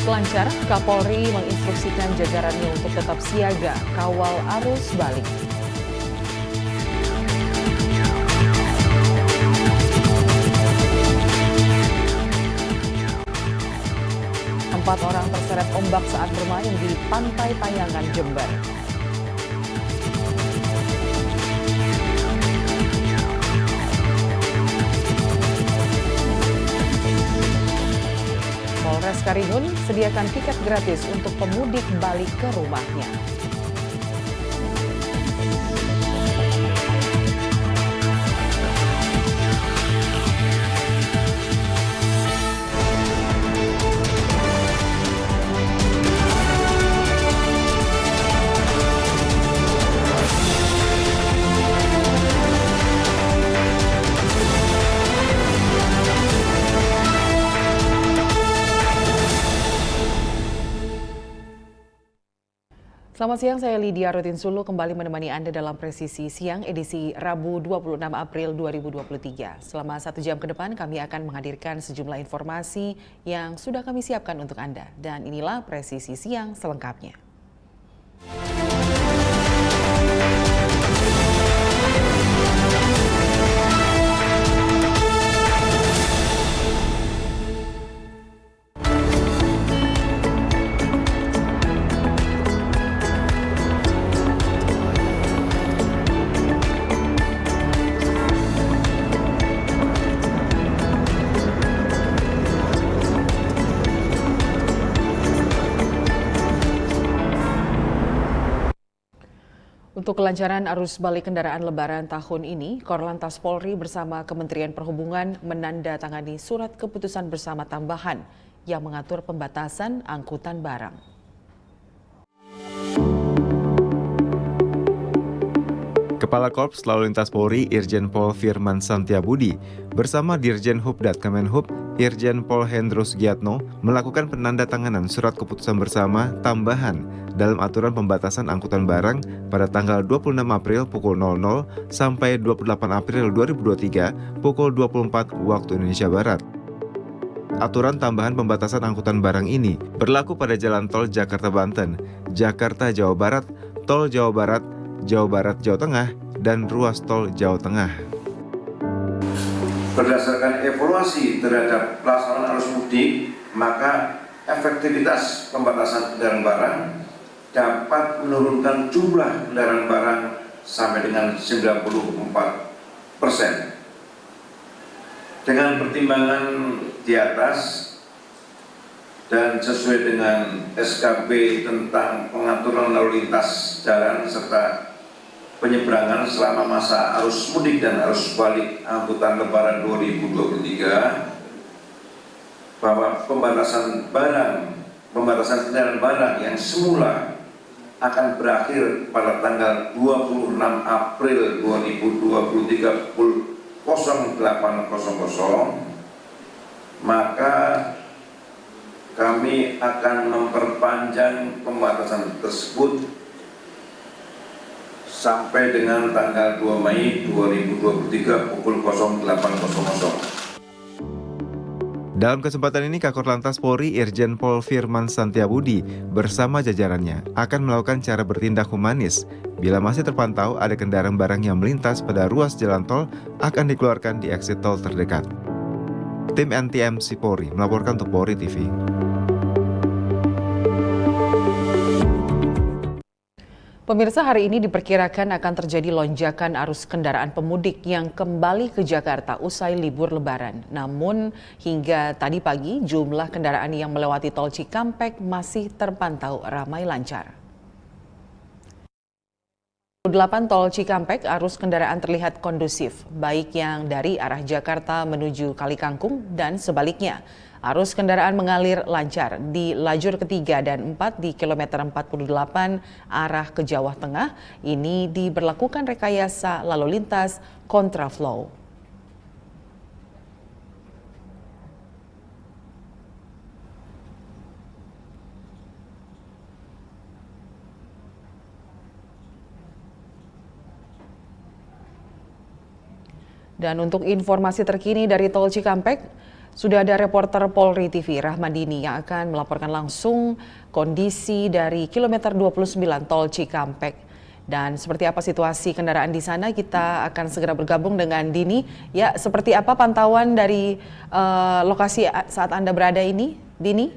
lancar, Kapolri menginstruksikan jajarannya untuk tetap siaga kawal arus balik. Empat orang terseret ombak saat bermain di Pantai Payangan, Jember. Polres Karingun sediakan tiket gratis untuk pemudik balik ke rumahnya. Selamat siang, saya Lydia Rotinsulu kembali menemani Anda dalam Presisi Siang edisi Rabu 26 April 2023. Selama 1 jam ke depan kami akan menghadirkan sejumlah informasi yang sudah kami siapkan untuk Anda. Dan inilah Presisi Siang selengkapnya. Untuk kelancaran arus balik kendaraan Lebaran tahun ini, Korlantas Polri bersama Kementerian Perhubungan menandatangani surat keputusan bersama tambahan yang mengatur pembatasan angkutan barang. Kepala Korps Lalu Lintas Polri Irjen Pol Firman Santiabudi bersama Dirjen Hubdat Kemenhub Irjen Pol Hendro Sugiatno melakukan penandatanganan surat keputusan bersama tambahan dalam aturan pembatasan angkutan barang pada tanggal 26 April pukul 00 sampai 28 April 2023 pukul 24 waktu Indonesia Barat. Aturan tambahan pembatasan angkutan barang ini berlaku pada jalan tol Jakarta-Banten, Jakarta-Jawa Barat, tol Jawa Barat, Jawa Barat, Jawa Tengah, dan ruas tol Jawa Tengah. Berdasarkan evaluasi terhadap pelaksanaan arus mudik, maka efektivitas pembatasan kendaraan barang dapat menurunkan jumlah kendaraan barang sampai dengan 94%. Dengan pertimbangan di atas dan sesuai dengan SKB tentang pengaturan lalu lintas jalan serta penyeberangan selama masa arus mudik dan arus balik angkutan Lebaran 2023, bahwa pembatasan kendaraan barang yang semula akan berakhir pada tanggal 26 April 2023 pukul 08.00, maka kami akan memperpanjang pembatasan tersebut sampai dengan tanggal 2 Mei 2023 pukul 08.00. Dalam kesempatan ini, Kakor Lantas Polri Irjen Pol Firman Santiabudi bersama jajarannya akan melakukan cara bertindak humanis. Bila masih terpantau ada kendaraan barang yang melintas pada ruas jalan tol, akan dikeluarkan di exit tol terdekat. Tim NTMC Polri melaporkan untuk Polri TV. Pemirsa, hari ini diperkirakan akan terjadi lonjakan arus kendaraan pemudik yang kembali ke Jakarta usai libur Lebaran. Namun hingga tadi pagi jumlah kendaraan yang melewati tol Cikampek masih terpantau ramai lancar. 8 tol Cikampek arus kendaraan terlihat kondusif, baik yang dari arah Jakarta menuju Kalikangkung dan sebaliknya. Arus kendaraan mengalir lancar di lajur ketiga dan 4 di kilometer 48 arah ke Jawa Tengah. Ini diberlakukan rekayasa lalu lintas kontraflow. Dan untuk informasi terkini dari tol Cikampek, Sudah ada reporter Polri TV Rahmadini yang akan melaporkan langsung kondisi dari kilometer 29 tol Cikampek. Dan seperti apa situasi kendaraan di sana, kita akan segera bergabung dengan Dini. Ya, seperti apa pantauan dari lokasi saat Anda berada ini, Dini?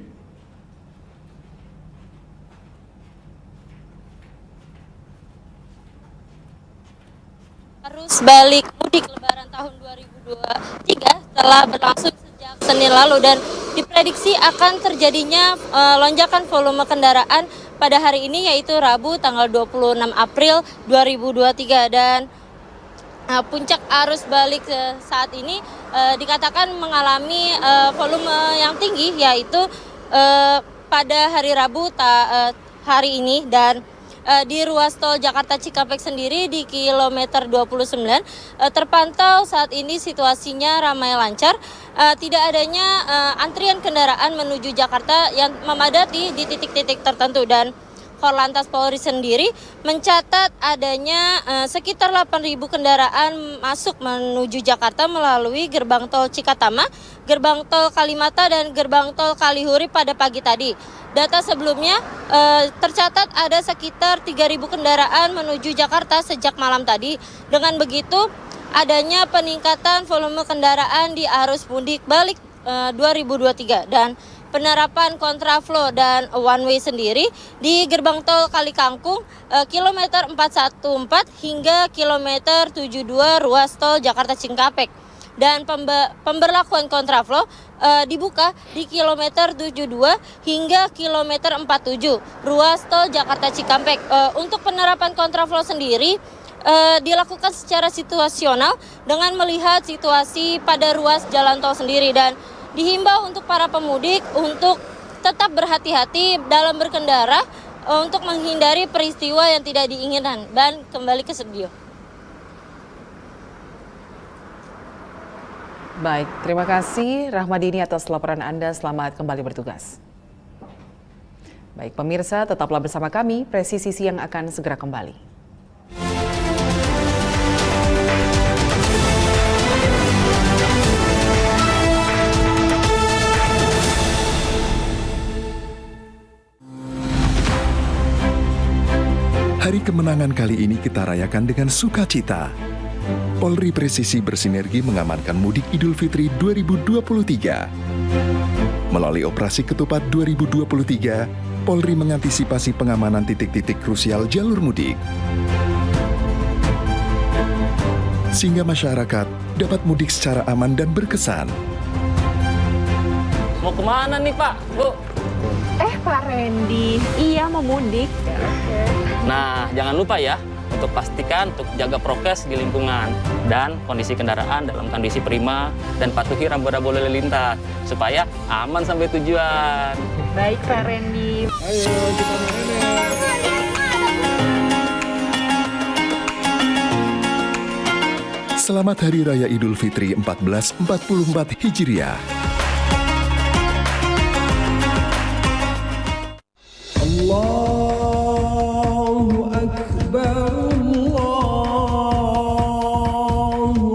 Arus balik mudik Lebaran tahun 2023 telah berlangsung sejak Senin lalu dan diprediksi akan terjadinya lonjakan volume kendaraan pada hari ini, yaitu Rabu tanggal 26 April 2023, dan puncak arus balik saat ini dikatakan mengalami volume yang tinggi, yaitu pada hari Rabu hari ini. Dan di ruas tol Jakarta Cikampek sendiri di kilometer 29 terpantau saat ini situasinya ramai lancar, tidak adanya antrian kendaraan menuju Jakarta yang memadati di titik-titik tertentu. Dan Korlantas Polri sendiri mencatat adanya sekitar 8.000 kendaraan masuk menuju Jakarta melalui gerbang tol Cikatama, gerbang tol Kalimata, dan gerbang tol Kalihuri pada pagi tadi. Data sebelumnya tercatat ada sekitar 3.000 kendaraan menuju Jakarta sejak malam tadi. Dengan begitu, adanya peningkatan volume kendaraan di arus mudik balik 2023 dan penerapan kontraflow dan one way sendiri di gerbang tol Kalikangkung kilometer 414 hingga kilometer 72 ruas tol Jakarta Cikampek. Dan pemberlakuan kontraflow dibuka di kilometer 72 hingga kilometer 47 ruas tol Jakarta Cikampek. Untuk penerapan kontraflow sendiri dilakukan secara situasional dengan melihat situasi pada ruas jalan tol sendiri, dan dihimbau untuk para pemudik untuk tetap berhati-hati dalam berkendara untuk menghindari peristiwa yang tidak diinginkan. Dan kembali ke studio. Baik, terima kasih Rahmadini atas laporan Anda. Selamat kembali bertugas. Baik, pemirsa, tetaplah bersama kami. Presisi Siang akan segera kembali. Hari kemenangan kali ini kita rayakan dengan sukacita. Polri Presisi bersinergi mengamankan mudik Idul Fitri 2023. Melalui Operasi Ketupat 2023, Polri mengantisipasi pengamanan titik-titik krusial jalur mudik, sehingga masyarakat dapat mudik secara aman dan berkesan. Mau kemana nih Pak, Bu? Pak Randy, iya mau mudik. Nah, jangan lupa ya, untuk pastikan untuk jaga prokes di lingkungan dan kondisi kendaraan dalam kondisi prima dan patuhi rambu-rambu lalu lintas supaya aman sampai tujuan. Baik Pak Randy. Ayo kita main. Selamat Hari Raya Idul Fitri 1444 Hijriah. Allahu Akbar, Allahu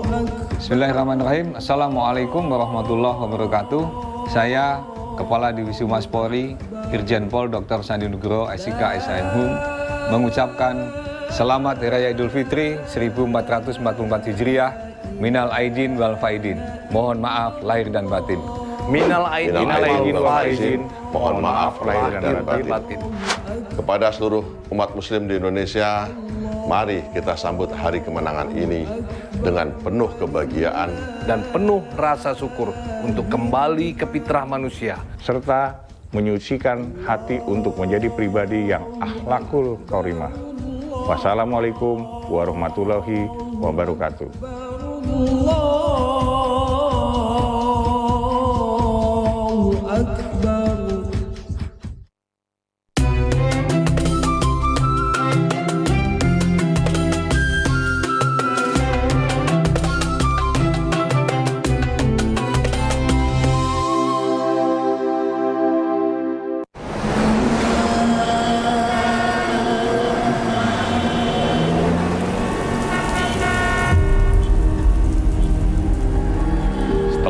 Akbar. Bismillahirrahmanirrahim. Assalamualaikum warahmatullahi wabarakatuh. Saya Kepala Divisi Humas Polri, Irjen Pol Dr. Sandi Nugroho, SIK, SIMHUM, mengucapkan Selamat Hari Raya Idul Fitri 1444 Hijriah. Minal aidin wal faidin. Mohon maaf lahir dan batin. Minal aidin wal faizin, mohon maaf lahir dan batin. Kepada seluruh umat muslim di Indonesia, mari kita sambut hari kemenangan ini dengan penuh kebahagiaan dan penuh rasa syukur untuk kembali ke fitrah manusia, serta menyucikan hati untuk menjadi pribadi yang akhlakul karimah. Wassalamualaikum warahmatullahi wabarakatuh.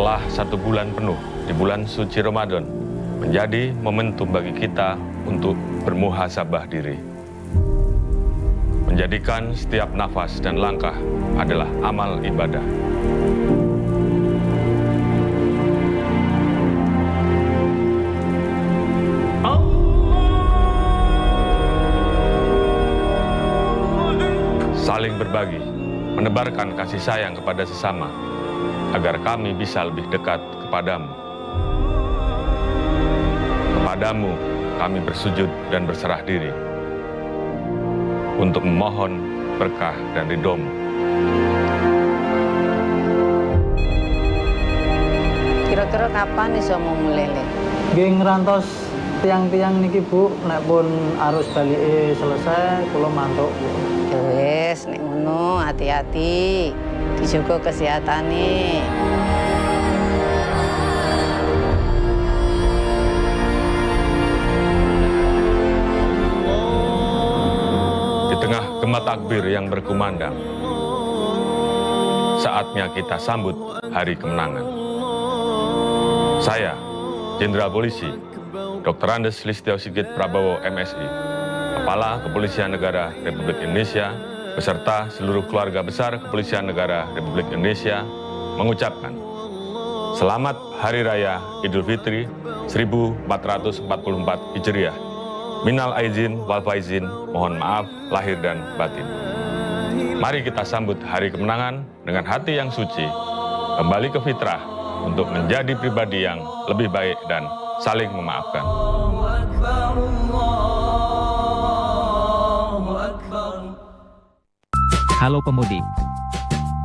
setelah 1 bulan penuh di bulan suci Ramadan menjadi momentum bagi kita untuk bermuhasabah diri. Menjadikan setiap nafas dan langkah adalah amal ibadah. Saling berbagi, menebarkan kasih sayang kepada sesama, agar kami bisa lebih dekat kepadamu. Kepadamu kami bersujud dan berserah diri untuk memohon berkah dan ridho-Mu. Kira-kira kapan iso mau mulele? Nggih ngrantos tiang-tiang niki Bu, nek pun arus balik selesai kula mantuk Bu. Ya wis, nek ngono hati-hati. Dijaga kesehatane. Di tengah gema takbir yang berkumandang, saatnya kita sambut hari kemenangan. Saya, Jenderal Polisi Dr. Andes Listio Sigit Prabowo MSI, Kepala Kepolisian Negara Republik Indonesia, beserta seluruh keluarga besar Kepolisian Negara Republik Indonesia, mengucapkan Selamat Hari Raya Idul Fitri 1444 Hijriah. Minal aizin wal faizin, mohon maaf lahir dan batin. Mari kita sambut hari kemenangan dengan hati yang suci, kembali ke fitrah untuk menjadi pribadi yang lebih baik dan saling memaafkan. Halo pemudik.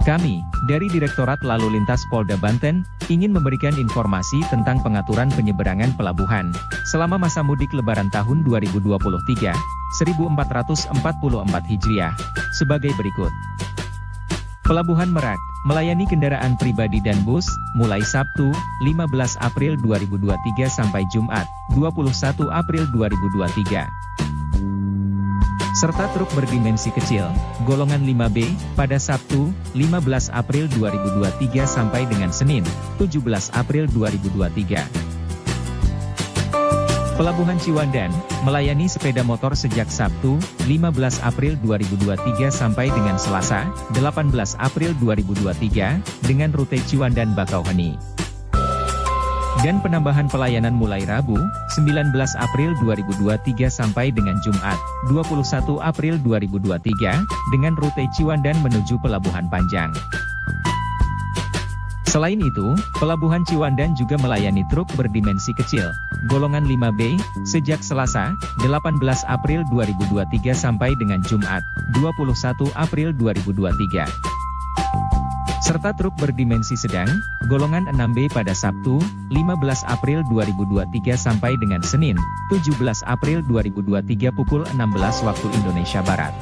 Kami, dari Direktorat Lalu Lintas Polda Banten, ingin memberikan informasi tentang pengaturan penyeberangan pelabuhan selama masa mudik Lebaran tahun 2023, 1444 Hijriah, sebagai berikut. Pelabuhan Merak, melayani kendaraan pribadi dan bus, mulai Sabtu, 15 April 2023 sampai Jumat, 21 April 2023. Serta truk berdimensi kecil, golongan 5B, pada Sabtu, 15 April 2023 sampai dengan Senin, 17 April 2023. Pelabuhan Ciwandan, melayani sepeda motor sejak Sabtu, 15 April 2023 sampai dengan Selasa, 18 April 2023, dengan rute Ciwandan-Bakauheni. Dan penambahan pelayanan mulai Rabu, 19 April 2023 sampai dengan Jumat, 21 April 2023, dengan rute Ciwandan menuju Pelabuhan Panjang. Selain itu, Pelabuhan Ciwandan juga melayani truk berdimensi kecil, golongan 5B, sejak Selasa, 18 April 2023 sampai dengan Jumat, 21 April 2023. Serta truk berdimensi sedang, golongan 6B pada Sabtu, 15 April 2023 sampai dengan Senin, 17 April 2023 pukul 16 waktu Indonesia Barat.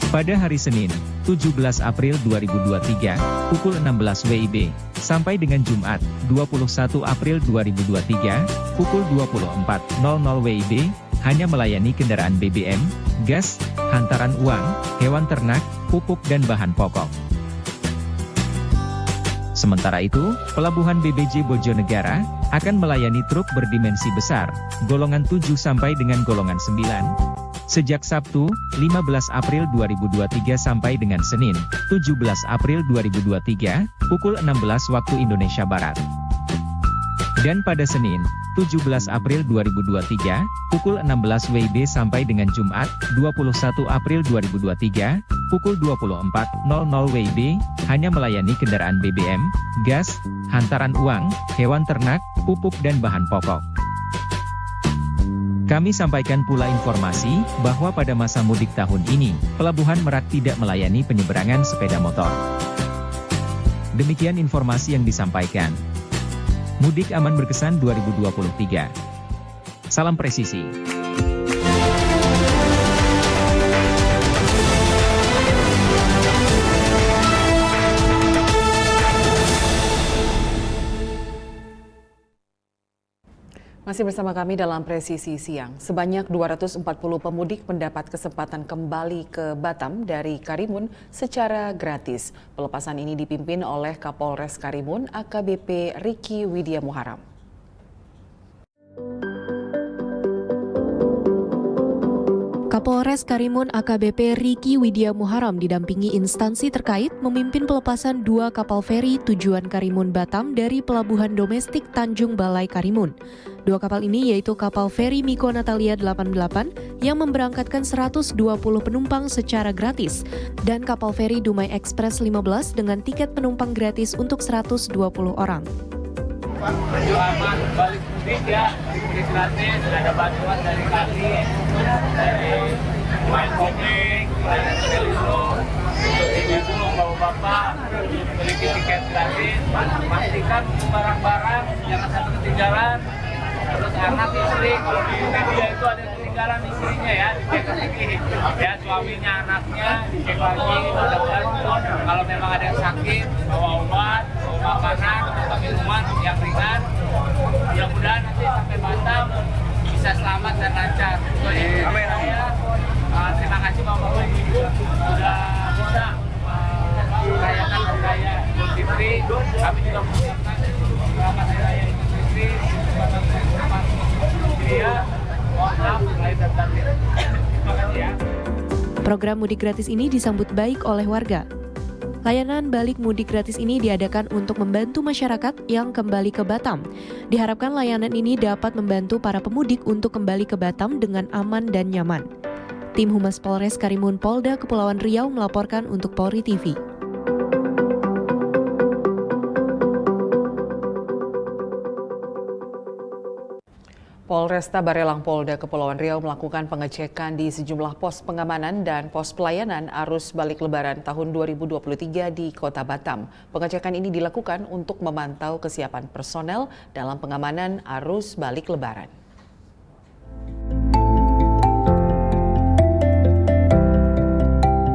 Pada hari Senin, 17 April 2023, pukul 16 WIB, sampai dengan Jumat, 21 April 2023, pukul 24.00 WIB, hanya melayani kendaraan BBM, gas, hantaran uang, hewan ternak, pupuk dan bahan pokok. Sementara itu, Pelabuhan BBJ Bojonegara akan melayani truk berdimensi besar, golongan 7 sampai dengan golongan 9. Sejak Sabtu, 15 April 2023 sampai dengan Senin, 17 April 2023, pukul 16 waktu Indonesia Barat. Dan pada Senin, 17 April 2023, pukul 16 WIB sampai dengan Jumat, 21 April 2023, pukul 24.00 WIB, hanya melayani kendaraan BBM, gas, hantaran uang, hewan ternak, pupuk dan bahan pokok. Kami sampaikan pula informasi bahwa pada masa mudik tahun ini, Pelabuhan Merak tidak melayani penyeberangan sepeda motor. Demikian informasi yang disampaikan. Mudik Aman Berkesan 2023. Salam presisi. Masih bersama kami dalam Presisi Siang. Sebanyak 240 pemudik mendapat kesempatan kembali ke Batam dari Karimun secara gratis. Pelepasan ini dipimpin oleh Kapolres Karimun AKBP Riki Widya Muharam. Kapolres Karimun AKBP Riki Widya Muharam didampingi instansi terkait memimpin pelepasan 2 kapal feri tujuan Karimun Batam dari pelabuhan domestik Tanjung Balai Karimun. 2 kapal ini yaitu kapal feri Miko Natalia 88 yang memberangkatkan 120 penumpang secara gratis dan kapal feri Dumai Express 15 dengan tiket penumpang gratis untuk 120 orang. Selamat balik mudik ya, mudik gratis, ada bantuan dari kami, dari main komik, dari Telino, ibu-ibu, bapak-bapak, memiliki tiket gratis, pastikan barang-barang jangan sampai ketinggalan, terus anak istri, kalau di media itu ada ketinggalan istrinya ya, dicek lagi, ya suaminya, anaknya, dicek lagi, kalau memang ada yang sakit, bawa obat, bawa makanan, bawa minuman yang ringan, mudah-mudahan nanti sampai Batam bisa selamat dan lancar. Amin. Terima kasih Bapak Ibu sudah bisa merayakan budaya Idul Fitri. Kami juga mengucapkan selamat hari raya Idul Fitri. Mohon maaf lahir dan batin. Terima kasih ya. Program mudik gratis ini disambut baik oleh warga. Layanan balik mudik gratis ini diadakan untuk membantu masyarakat yang kembali ke Batam. Diharapkan layanan ini dapat membantu para pemudik untuk kembali ke Batam dengan aman dan nyaman. Tim Humas Polres Karimun Polda Kepulauan Riau melaporkan untuk Polri TV. Polresta Barelang Polda Kepulauan Riau melakukan pengecekan di sejumlah pos pengamanan dan pos pelayanan arus balik Lebaran tahun 2023 di Kota Batam. Pengecekan ini dilakukan untuk memantau kesiapan personel dalam pengamanan arus balik Lebaran.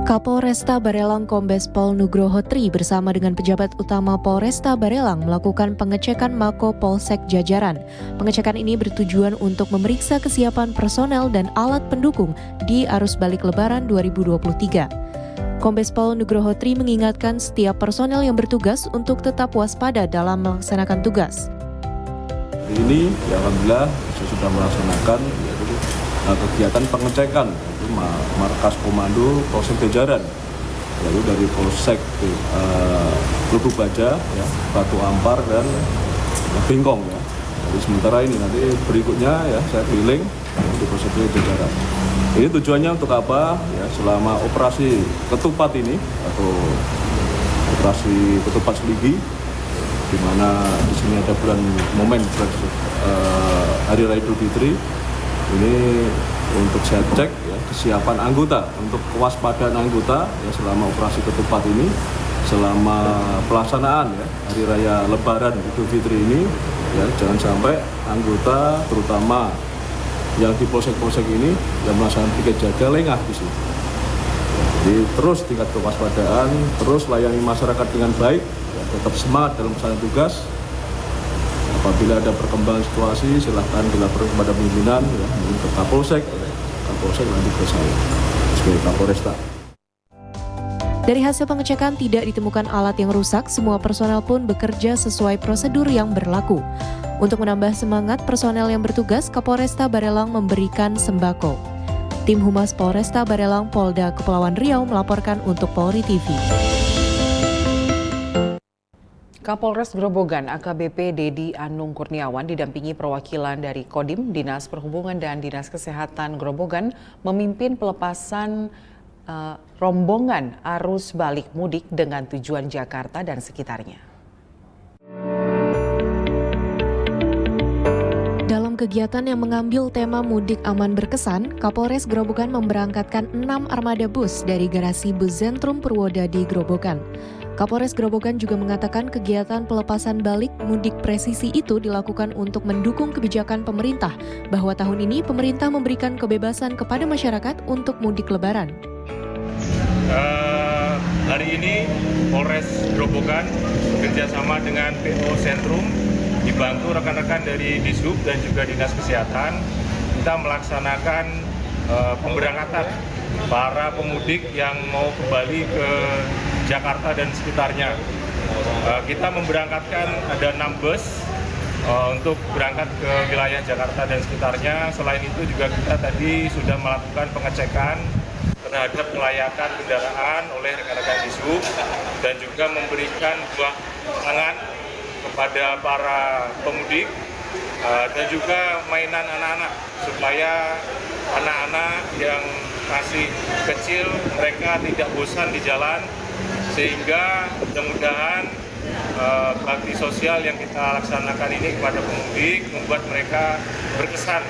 Kapolresta Barelang Kombes Pol Nugroho Tri bersama dengan pejabat utama Polresta Barelang melakukan pengecekan Mako Polsek jajaran. Pengecekan ini bertujuan untuk memeriksa kesiapan personel dan alat pendukung di arus balik Lebaran 2023. Kombes Pol Nugroho Tri mengingatkan setiap personel yang bertugas untuk tetap waspada dalam melaksanakan tugas. Ini ya alhamdulillah sudah melaksanakan kegiatan pengecekan markas komando Polsek jajaran, lalu dari Polsek Lubuk Baja, ya, Batu Ampar dan Bengkong. Ya. Jadi sementara ini nanti berikutnya ya saya keliling untuk Polsek jajaran. Ini tujuannya untuk apa? Ya, selama operasi ketupat ini atau operasi ketupat seligi, di mana di sini ada momen Hari Raya Idul Fitri. Ini untuk saya cek ya, kesiapan anggota, untuk kewaspadaan anggota ya, selama operasi ketupat ini, selama pelaksanaan ya, Hari Raya Lebaran Idul Fitri ini, ya jangan sampai anggota terutama yang di polsek-polsek ini yang melaksanakan piket jaga lengah di sini. Jadi terus tingkat kewaspadaan, terus layani masyarakat dengan baik, ya, tetap semangat dalam melaksanakan tugas. Apabila ada perkembangan situasi, silahkan dilaporkan kepada pimpinan, ya, mungkin ke Kapolsek nanti ke saya sebagai Kapolresta. Dari hasil pengecekan tidak ditemukan alat yang rusak, semua personel pun bekerja sesuai prosedur yang berlaku. Untuk menambah semangat personel yang bertugas, Kapolresta Barelang memberikan sembako. Tim Humas Polresta Barelang Polda Kepulauan Riau melaporkan untuk Polri TV. Kapolres Grobogan AKBP Dedi Anung Kurniawan didampingi perwakilan dari Kodim, Dinas Perhubungan dan Dinas Kesehatan Grobogan memimpin pelepasan rombongan arus balik mudik dengan tujuan Jakarta dan sekitarnya. Dalam kegiatan yang mengambil tema Mudik Aman Berkesan, Kapolres Grobogan memberangkatkan 6 armada bus dari garasi Bus Zentrum Purwodadi Grobogan. Kapolres Grobogan juga mengatakan kegiatan pelepasan balik mudik presisi itu dilakukan untuk mendukung kebijakan pemerintah bahwa tahun ini pemerintah memberikan kebebasan kepada masyarakat untuk mudik Lebaran. Hari ini Polres Grobogan bekerjasama dengan PO Zentrum dibantu rekan-rekan dari Dishub dan juga Dinas Kesehatan, kita melaksanakan pemberangkatan para pemudik yang mau kembali ke Jakarta dan sekitarnya. Kita memberangkatkan ada 6 bus untuk berangkat ke wilayah Jakarta dan sekitarnya. Selain itu juga kita tadi sudah melakukan pengecekan terhadap kelayakan kendaraan oleh rekan-rekan Dishub dan juga memberikan buah tangan kepada para pemudik dan juga mainan anak-anak supaya anak-anak yang masih kecil mereka tidak bosan di jalan, sehingga mudah-mudahan bakti sosial yang kita laksanakan ini kepada pemudik membuat mereka berkesan,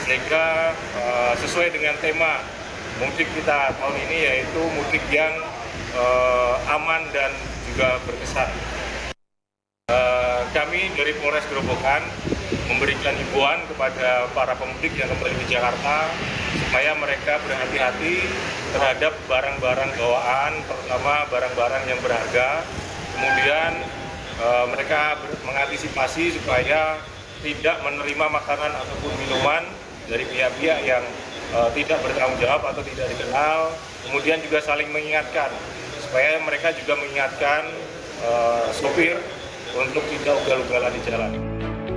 sehingga sesuai dengan tema mudik kita tahun ini, yaitu mudik yang aman dan juga berkesan. Kami dari Polres Grobogan memberikan himbauan kepada para pemudik yang kembali ke Jakarta supaya mereka berhati-hati terhadap barang-barang bawaan, terutama barang-barang yang berharga. Kemudian mereka mengantisipasi supaya tidak menerima makanan ataupun minuman dari pihak-pihak yang tidak bertanggung jawab atau tidak dikenal. Kemudian juga saling mengingatkan supaya mereka juga mengingatkan sopir untuk tidak ugal-ugalan di jalan.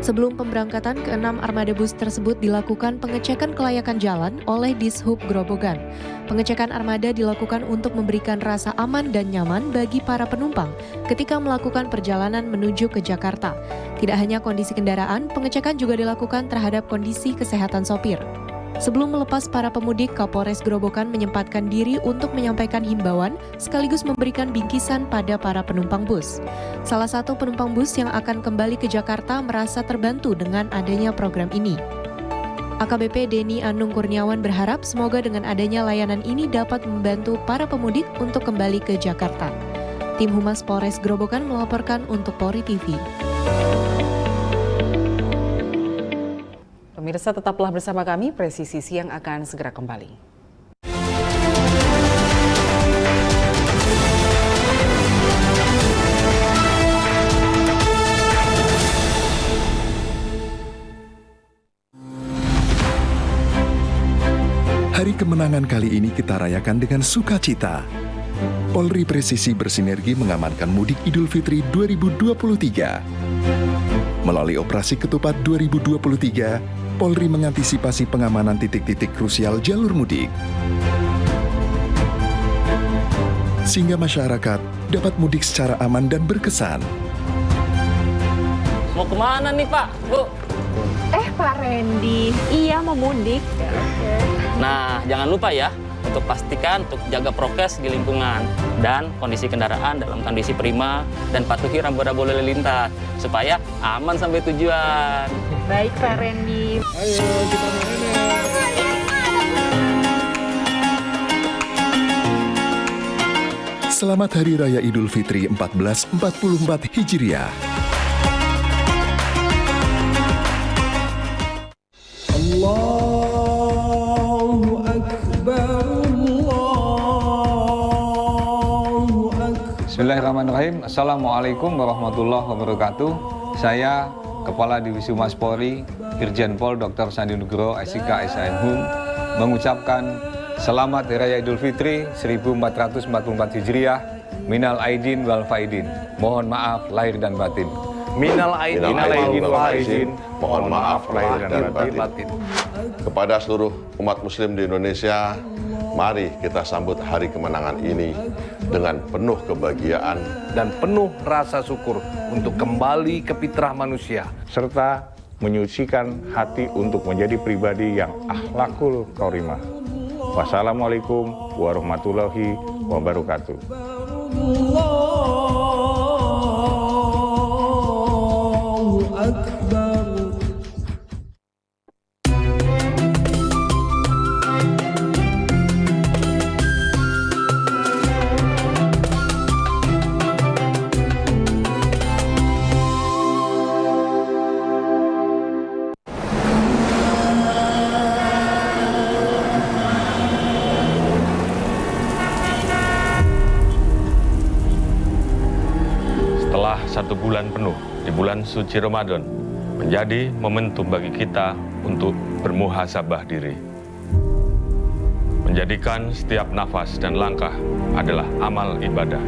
Sebelum pemberangkatan, ke-6 armada bus tersebut dilakukan pengecekan kelayakan jalan oleh Dishub Grobogan. Pengecekan armada dilakukan untuk memberikan rasa aman dan nyaman bagi para penumpang ketika melakukan perjalanan menuju ke Jakarta. Tidak hanya kondisi kendaraan, pengecekan juga dilakukan terhadap kondisi kesehatan sopir. Sebelum melepas para pemudik, Kapolres Grobogan menyempatkan diri untuk menyampaikan himbauan sekaligus memberikan bingkisan pada para penumpang bus. Salah satu penumpang bus yang akan kembali ke Jakarta merasa terbantu dengan adanya program ini. AKBP Denny Anung Kurniawan berharap semoga dengan adanya layanan ini dapat membantu para pemudik untuk kembali ke Jakarta. Tim Humas Polres Grobogan melaporkan untuk Polri TV. Pemirsa, tetaplah bersama kami, Presisi Siang akan segera kembali. Hari kemenangan kali ini kita rayakan dengan sukacita. Polri Presisi bersinergi mengamankan mudik Idul Fitri 2023. Melalui operasi Ketupat 2023, Polri mengantisipasi pengamanan titik-titik krusial jalur mudik, sehingga masyarakat dapat mudik secara aman dan berkesan. Mau kemana nih Pak, Bu? Pak Randy, iya mau mudik. Nah, jangan lupa ya, untuk pastikan untuk jaga prokes di lingkungan dan kondisi kendaraan dalam kondisi prima dan patuhi rambu-rambu lalu lintas supaya aman sampai tujuan. Baik Pak Randy. Ayo kita main. Selamat Hari Raya Idul Fitri 1444 Hijriah. Allahu Akbar, Allahu Akbar. Bismillahirrahmanirrahim. Assalamualaikum warahmatullahi wabarakatuh. Saya Kepala Divisi Humas Polri, Irjen Pol Dr. Sandi Nugroho, SIK, SINHUM, mengucapkan Selamat Hari Raya Idul Fitri 1444 Hijriah, Minal Aidin wal Faidin. Mohon maaf lahir dan batin. Minal Aidin wal Faidin. Mohon maaf lahir dan batin. Kepada seluruh umat muslim di Indonesia, mari kita sambut hari kemenangan ini dengan penuh kebahagiaan dan penuh rasa syukur untuk kembali ke fitrah manusia serta menyucikan hati untuk menjadi pribadi yang akhlakul karimah. Wassalamualaikum warahmatullahi wabarakatuh. Allahu Akbar. Setelah 1 bulan penuh di bulan suci Ramadan menjadi momentum bagi kita untuk bermuhasabah diri. Menjadikan setiap nafas dan langkah adalah amal ibadah.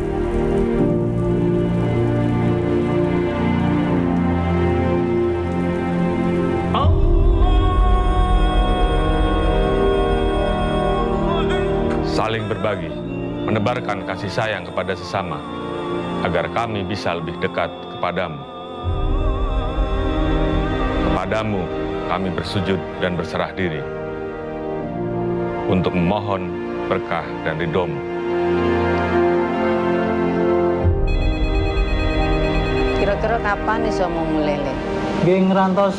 Saling berbagi, menebarkan kasih sayang kepada sesama, agar kami bisa lebih dekat kepadamu. Kepadamu kami bersujud dan berserah diri untuk memohon berkah dan ridho-Mu. Kira-kira kapan iso mau mulai? Nggih ngrantos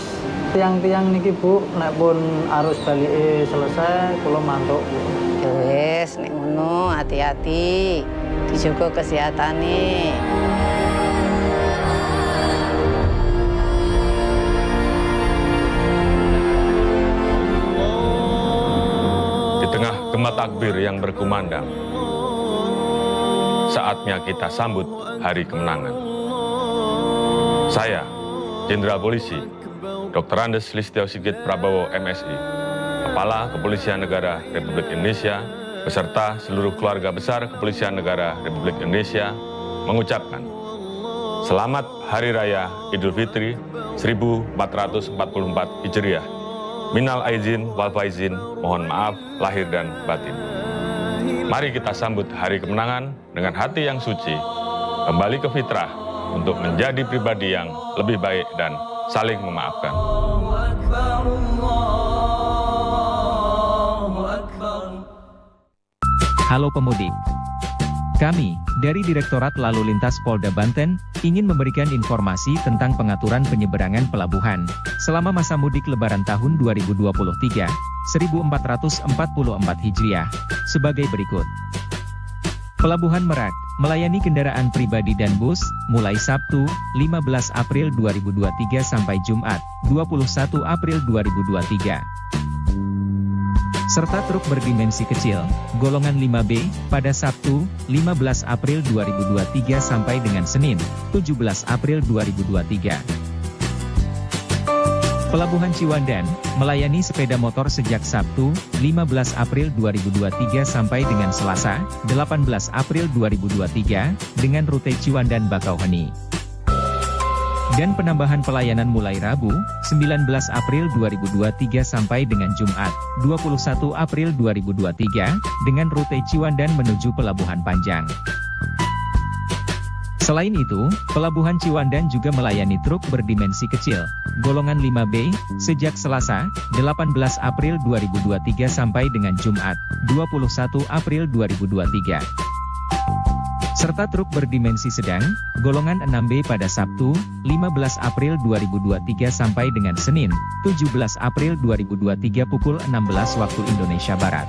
tiang-tiang niki Bu, nek pun arus balik selesai kula mantuk Bu. Ya wis, nek ngono hati-hati. Dijaga kesehatane. Di tengah gema takbir yang berkumandang, saatnya kita sambut hari kemenangan. Saya, Jenderal Polisi Dr. Andes Listio Sigit Prabowo MSI, Kepala Kepolisian Negara Republik Indonesia, beserta seluruh keluarga besar Kepolisian Negara Republik Indonesia, mengucapkan Selamat Hari Raya Idul Fitri 1444 Hijriah. Minal aizin wal faizin, mohon maaf lahir dan batin. Mari kita sambut hari kemenangan dengan hati yang suci, kembali ke fitrah untuk menjadi pribadi yang lebih baik dan saling memaafkan. Halo pemudik. Kami, dari Direktorat Lalu Lintas Polda Banten, ingin memberikan informasi tentang pengaturan penyeberangan pelabuhan selama masa mudik Lebaran tahun 2023, 1444 Hijriah, sebagai berikut. Pelabuhan Merak, melayani kendaraan pribadi dan bus, mulai Sabtu, 15 April 2023 sampai Jumat, 21 April 2023. Serta truk berdimensi kecil, golongan 5B, pada Sabtu, 15 April 2023 sampai dengan Senin, 17 April 2023. Pelabuhan Ciwandan, melayani sepeda motor sejak Sabtu, 15 April 2023 sampai dengan Selasa, 18 April 2023, dengan rute Ciwandan Bakauheni. Dan penambahan pelayanan mulai Rabu, 19 April 2023 sampai dengan Jumat, 21 April 2023, dengan rute Ciwandan menuju Pelabuhan Panjang. Selain itu, Pelabuhan Ciwandan juga melayani truk berdimensi kecil, golongan 5B, sejak Selasa, 18 April 2023 sampai dengan Jumat, 21 April 2023. Serta truk berdimensi sedang, golongan 6B pada Sabtu, 15 April 2023 sampai dengan Senin, 17 April 2023 pukul 16 waktu Indonesia Barat.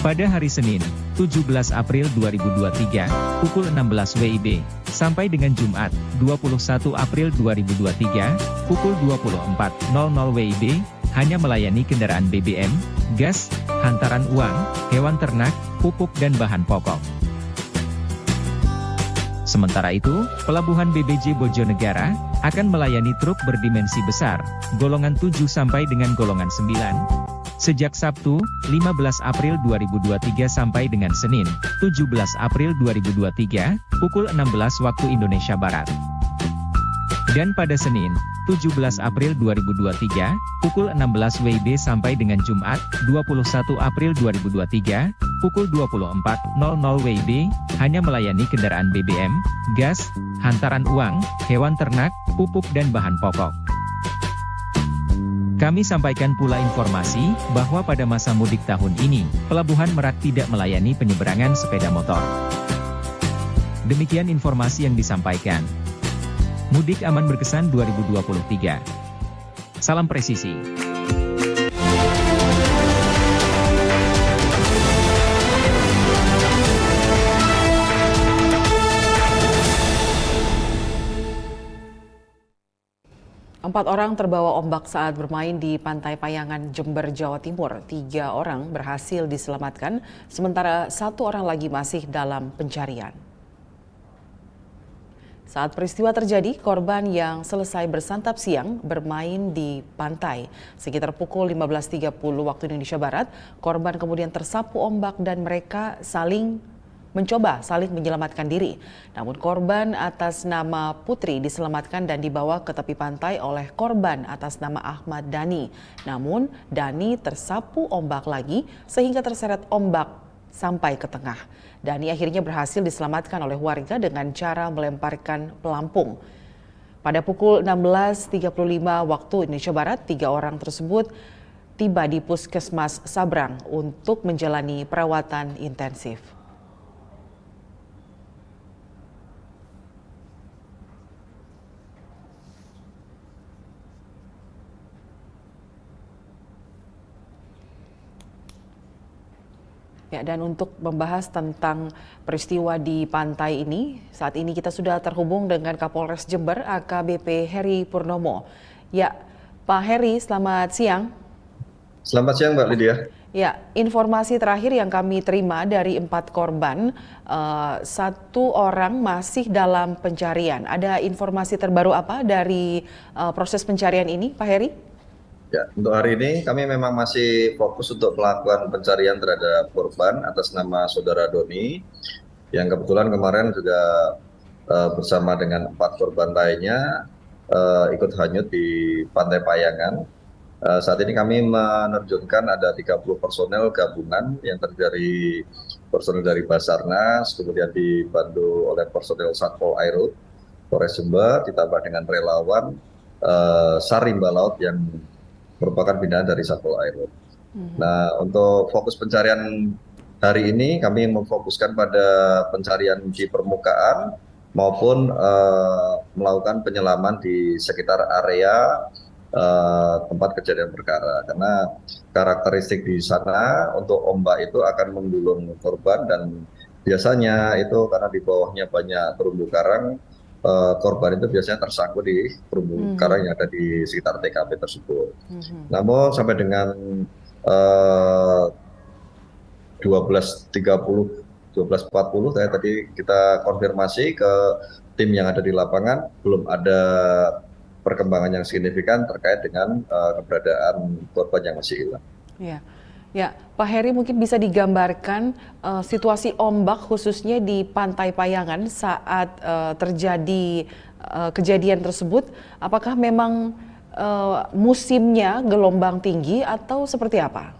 Pada hari Senin, 17 April 2023, pukul 16 WIB, sampai dengan Jumat, 21 April 2023, pukul 24.00 WIB, hanya melayani kendaraan BBM, gas, hantaran uang, hewan ternak, pupuk dan bahan pokok. Sementara itu, Pelabuhan BBJ Bojonegara akan melayani truk berdimensi besar, golongan 7 sampai dengan golongan 9. Sejak Sabtu, 15 April 2023 sampai dengan Senin, 17 April 2023, pukul 16 waktu Indonesia Barat. Dan pada Senin, 17 April 2023, pukul 16 WIB sampai dengan Jumat, 21 April 2023, pukul 24.00 WIB, hanya melayani kendaraan BBM, gas, hantaran uang, hewan ternak, pupuk dan bahan pokok. Kami sampaikan pula informasi bahwa pada masa mudik tahun ini, Pelabuhan Merak tidak melayani penyeberangan sepeda motor. Demikian informasi yang disampaikan. Mudik Aman Berkesan 2023. Salam presisi. Empat orang terbawa ombak saat bermain di Pantai Payangan, Jember, Jawa Timur. 3 orang berhasil diselamatkan, sementara 1 orang lagi masih dalam pencarian. Saat peristiwa terjadi, korban yang selesai bersantap siang bermain di pantai. Sekitar pukul 15.30 waktu Indonesia Barat, korban kemudian tersapu ombak dan mereka saling menyelamatkan diri. Namun korban atas nama Putri diselamatkan dan dibawa ke tepi pantai oleh korban atas nama Ahmad Dhani. Namun Dhani tersapu ombak lagi sehingga terseret ombak sampai ke tengah. Dhani akhirnya berhasil diselamatkan oleh warga dengan cara melemparkan pelampung. Pada pukul 16.35 waktu Indonesia Barat, 3 orang tersebut tiba di Puskesmas Sabrang untuk menjalani perawatan intensif. Ya, dan untuk membahas tentang peristiwa di pantai ini, saat ini kita sudah terhubung dengan Kapolres Jember AKBP Heri Purnomo. Ya, Pak Heri, selamat siang. Selamat siang Mbak Lydia. Ya, informasi terakhir yang kami terima dari 4 korban, 1 orang masih dalam pencarian. Ada informasi terbaru apa dari proses pencarian ini, Pak Heri? Ya, untuk hari ini kami memang masih fokus untuk melakukan pencarian terhadap korban atas nama Saudara Doni, yang kebetulan kemarin juga bersama dengan 4 korban lainnya ikut hanyut di Pantai Payangan. Saat ini kami menerjunkan ada 30 personel gabungan yang terdiri dari personel dari Basarnas, kemudian dibantu oleh personel Satpol Airut, Polres Jember, ditambah dengan relawan SAR Rimba Laut yang merupakan binaan dari Satpol Airut. Nah, untuk fokus pencarian hari ini kami memfokuskan pada pencarian di permukaan maupun melakukan penyelaman di sekitar area tempat kejadian perkara. Karena karakteristik di sana untuk ombak itu akan menggulung korban dan biasanya itu karena di bawahnya banyak terumbu karang, korban itu biasanya tersangkut di terumbu karang yang ada di sekitar TKP tersebut. Namun sampai dengan 12.40 saya tadi kita konfirmasi ke tim yang ada di lapangan, belum ada perkembangan yang signifikan terkait dengan keberadaan korban yang masih hilang. Ya, Pak Heri, mungkin bisa digambarkan situasi ombak khususnya di Pantai Payangan saat terjadi kejadian tersebut. Apakah memang musimnya gelombang tinggi atau seperti apa?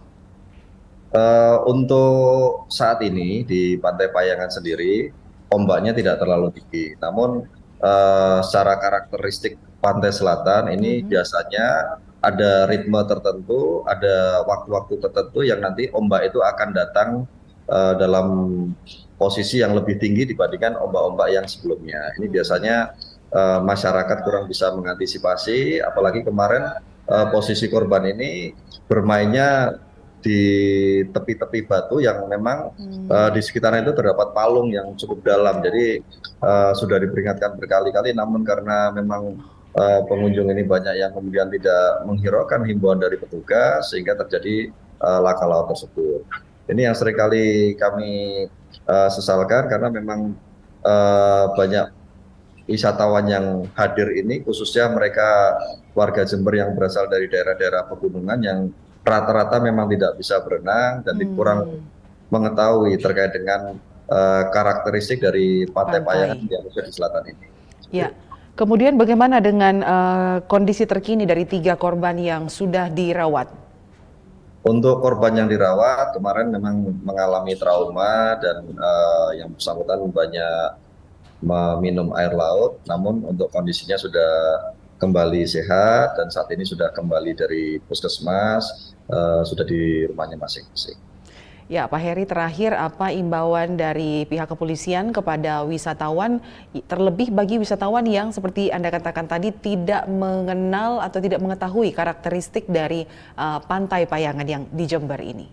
Untuk saat ini di Pantai Payangan sendiri ombaknya tidak terlalu tinggi. Namun secara karakteristik pantai selatan ini biasanya ada ritme tertentu, ada waktu-waktu tertentu yang nanti ombak itu akan datang dalam posisi yang lebih tinggi dibandingkan ombak-ombak yang sebelumnya. Ini biasanya masyarakat kurang bisa mengantisipasi, apalagi kemarin posisi korban ini bermainnya di tepi-tepi batu yang memang di sekitarnya itu terdapat palung yang cukup dalam. Jadi sudah diperingatkan berkali-kali, namun karena memang pengunjung ini banyak yang kemudian tidak menghiraukan himbauan dari petugas sehingga terjadi laka laut tersebut. Ini yang seringkali kami sesalkan karena memang banyak wisatawan yang hadir ini, khususnya mereka warga Jember yang berasal dari daerah-daerah pegunungan yang rata-rata memang tidak bisa berenang dan kurang mengetahui terkait dengan karakteristik dari Pantai Payangan yang ada di selatan ini. Ya. Kemudian bagaimana dengan kondisi terkini dari 3 korban yang sudah dirawat? Untuk korban yang dirawat kemarin memang mengalami trauma dan yang bersangkutan banyak meminum air laut, namun untuk kondisinya sudah kembali sehat dan saat ini sudah kembali dari puskesmas, sudah di rumahnya masing-masing. Ya, Pak Heri, terakhir apa imbauan dari pihak kepolisian kepada wisatawan, terlebih bagi wisatawan yang seperti Anda katakan tadi tidak mengenal atau tidak mengetahui karakteristik dari Pantai Payangan yang di Jember ini?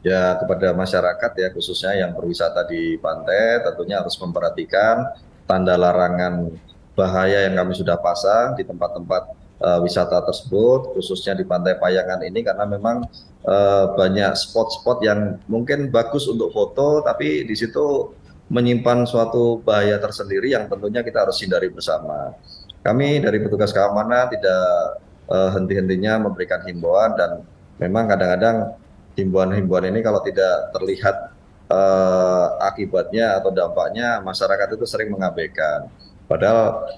Ya, kepada masyarakat ya khususnya yang berwisata di pantai tentunya harus memperhatikan tanda larangan bahaya yang kami sudah pasang di tempat-tempat wisata tersebut, khususnya di Pantai Payangan ini, karena memang banyak spot-spot yang mungkin bagus untuk foto, tapi di situ menyimpan suatu bahaya tersendiri yang tentunya kita harus hindari bersama. Kami dari petugas keamanan tidak henti-hentinya memberikan himbauan, dan memang kadang-kadang himbauan-himbauan ini kalau tidak terlihat akibatnya atau dampaknya, masyarakat itu sering mengabaikan. Padahal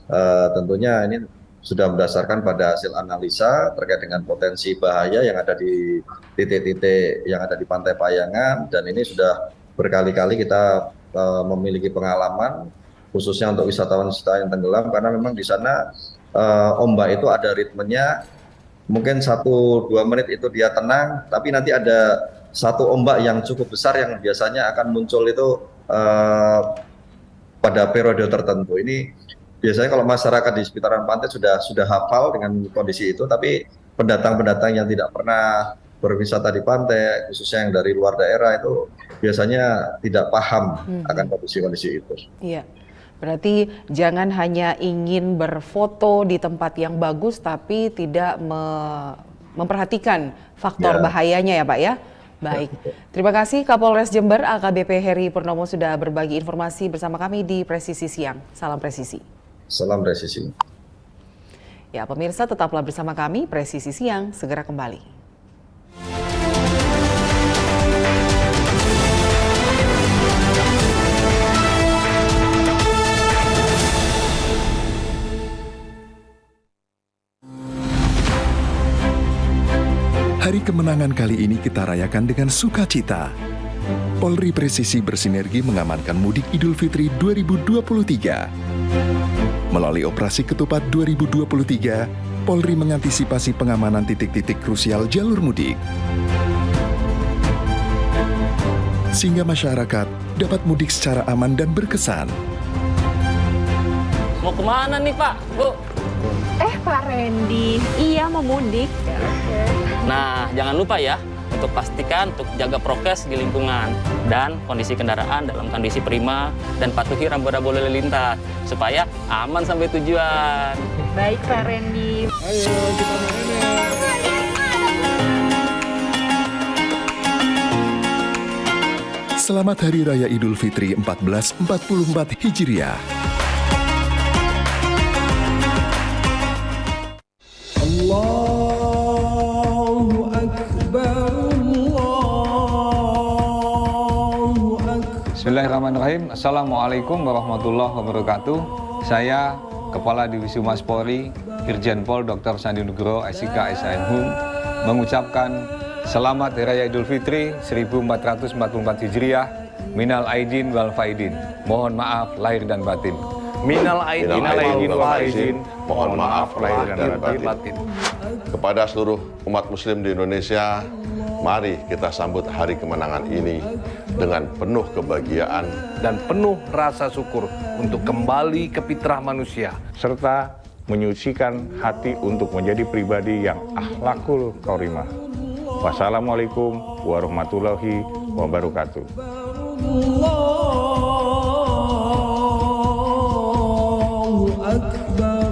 tentunya ini sudah berdasarkan pada hasil analisa terkait dengan potensi bahaya yang ada di titik-titik yang ada di Pantai Payangan, dan ini sudah berkali-kali kita memiliki pengalaman khususnya untuk wisatawan-wisatawan yang tenggelam, karena memang di sana ombak itu ada ritmenya, mungkin 1-2 menit itu dia tenang, tapi nanti ada satu ombak yang cukup besar yang biasanya akan muncul itu pada periode tertentu. Ini biasanya kalau masyarakat di sekitaran pantai sudah hafal dengan kondisi itu, tapi pendatang-pendatang yang tidak pernah berwisata di pantai, khususnya yang dari luar daerah, itu biasanya tidak paham akan kondisi-kondisi itu. Iya. Berarti jangan hanya ingin berfoto di tempat yang bagus tapi tidak memperhatikan faktor bahayanya ya Pak ya. Baik, terima kasih Kapolres Jember AKBP Heri Purnomo sudah berbagi informasi bersama kami di Presisi Siang. Salam presisi. Salam presisi. Ya pemirsa, tetaplah bersama kami, Presisi Siang segera kembali. Hari kemenangan kali ini kita rayakan dengan sukacita. Polri Presisi bersinergi mengamankan mudik Idul Fitri 2023. Melalui Operasi Ketupat 2023, Polri mengantisipasi pengamanan titik-titik krusial jalur mudik, sehingga masyarakat dapat mudik secara aman dan berkesan. Mau kemana nih Pak, Bu? Pak Randy, iya mau mudik. Nah, jangan lupa ya, untuk pastikan untuk jaga prokes di lingkungan dan kondisi kendaraan dalam kondisi prima dan patuhi rambu-rambu lalu lintas supaya aman sampai tujuan. Baik Pak Randy. Ayo kita main. Selamat Hari Raya Idul Fitri 1444 Hijriah. Bismillahirrahmanirrahim. Assalamualaikum warahmatullahi wabarakatuh. Saya Kepala Divisi Humas Polri, Irjen Pol Dr. Sandi Nugroho SIK SINHUM mengucapkan Selamat Hari Raya Idul Fitri 1444 Hijriah. Minal aidin wal faidin. Mohon maaf lahir dan batin. Minal aidin wal faidin. Mohon maaf lahir dan batin. Kepada seluruh umat muslim di Indonesia, mari kita sambut hari kemenangan ini dengan penuh kebahagiaan dan penuh rasa syukur untuk kembali ke fitrah manusia, serta menyucikan hati untuk menjadi pribadi yang akhlakul karimah. Wassalamualaikum warahmatullahi wabarakatuh. Allahu Akbar.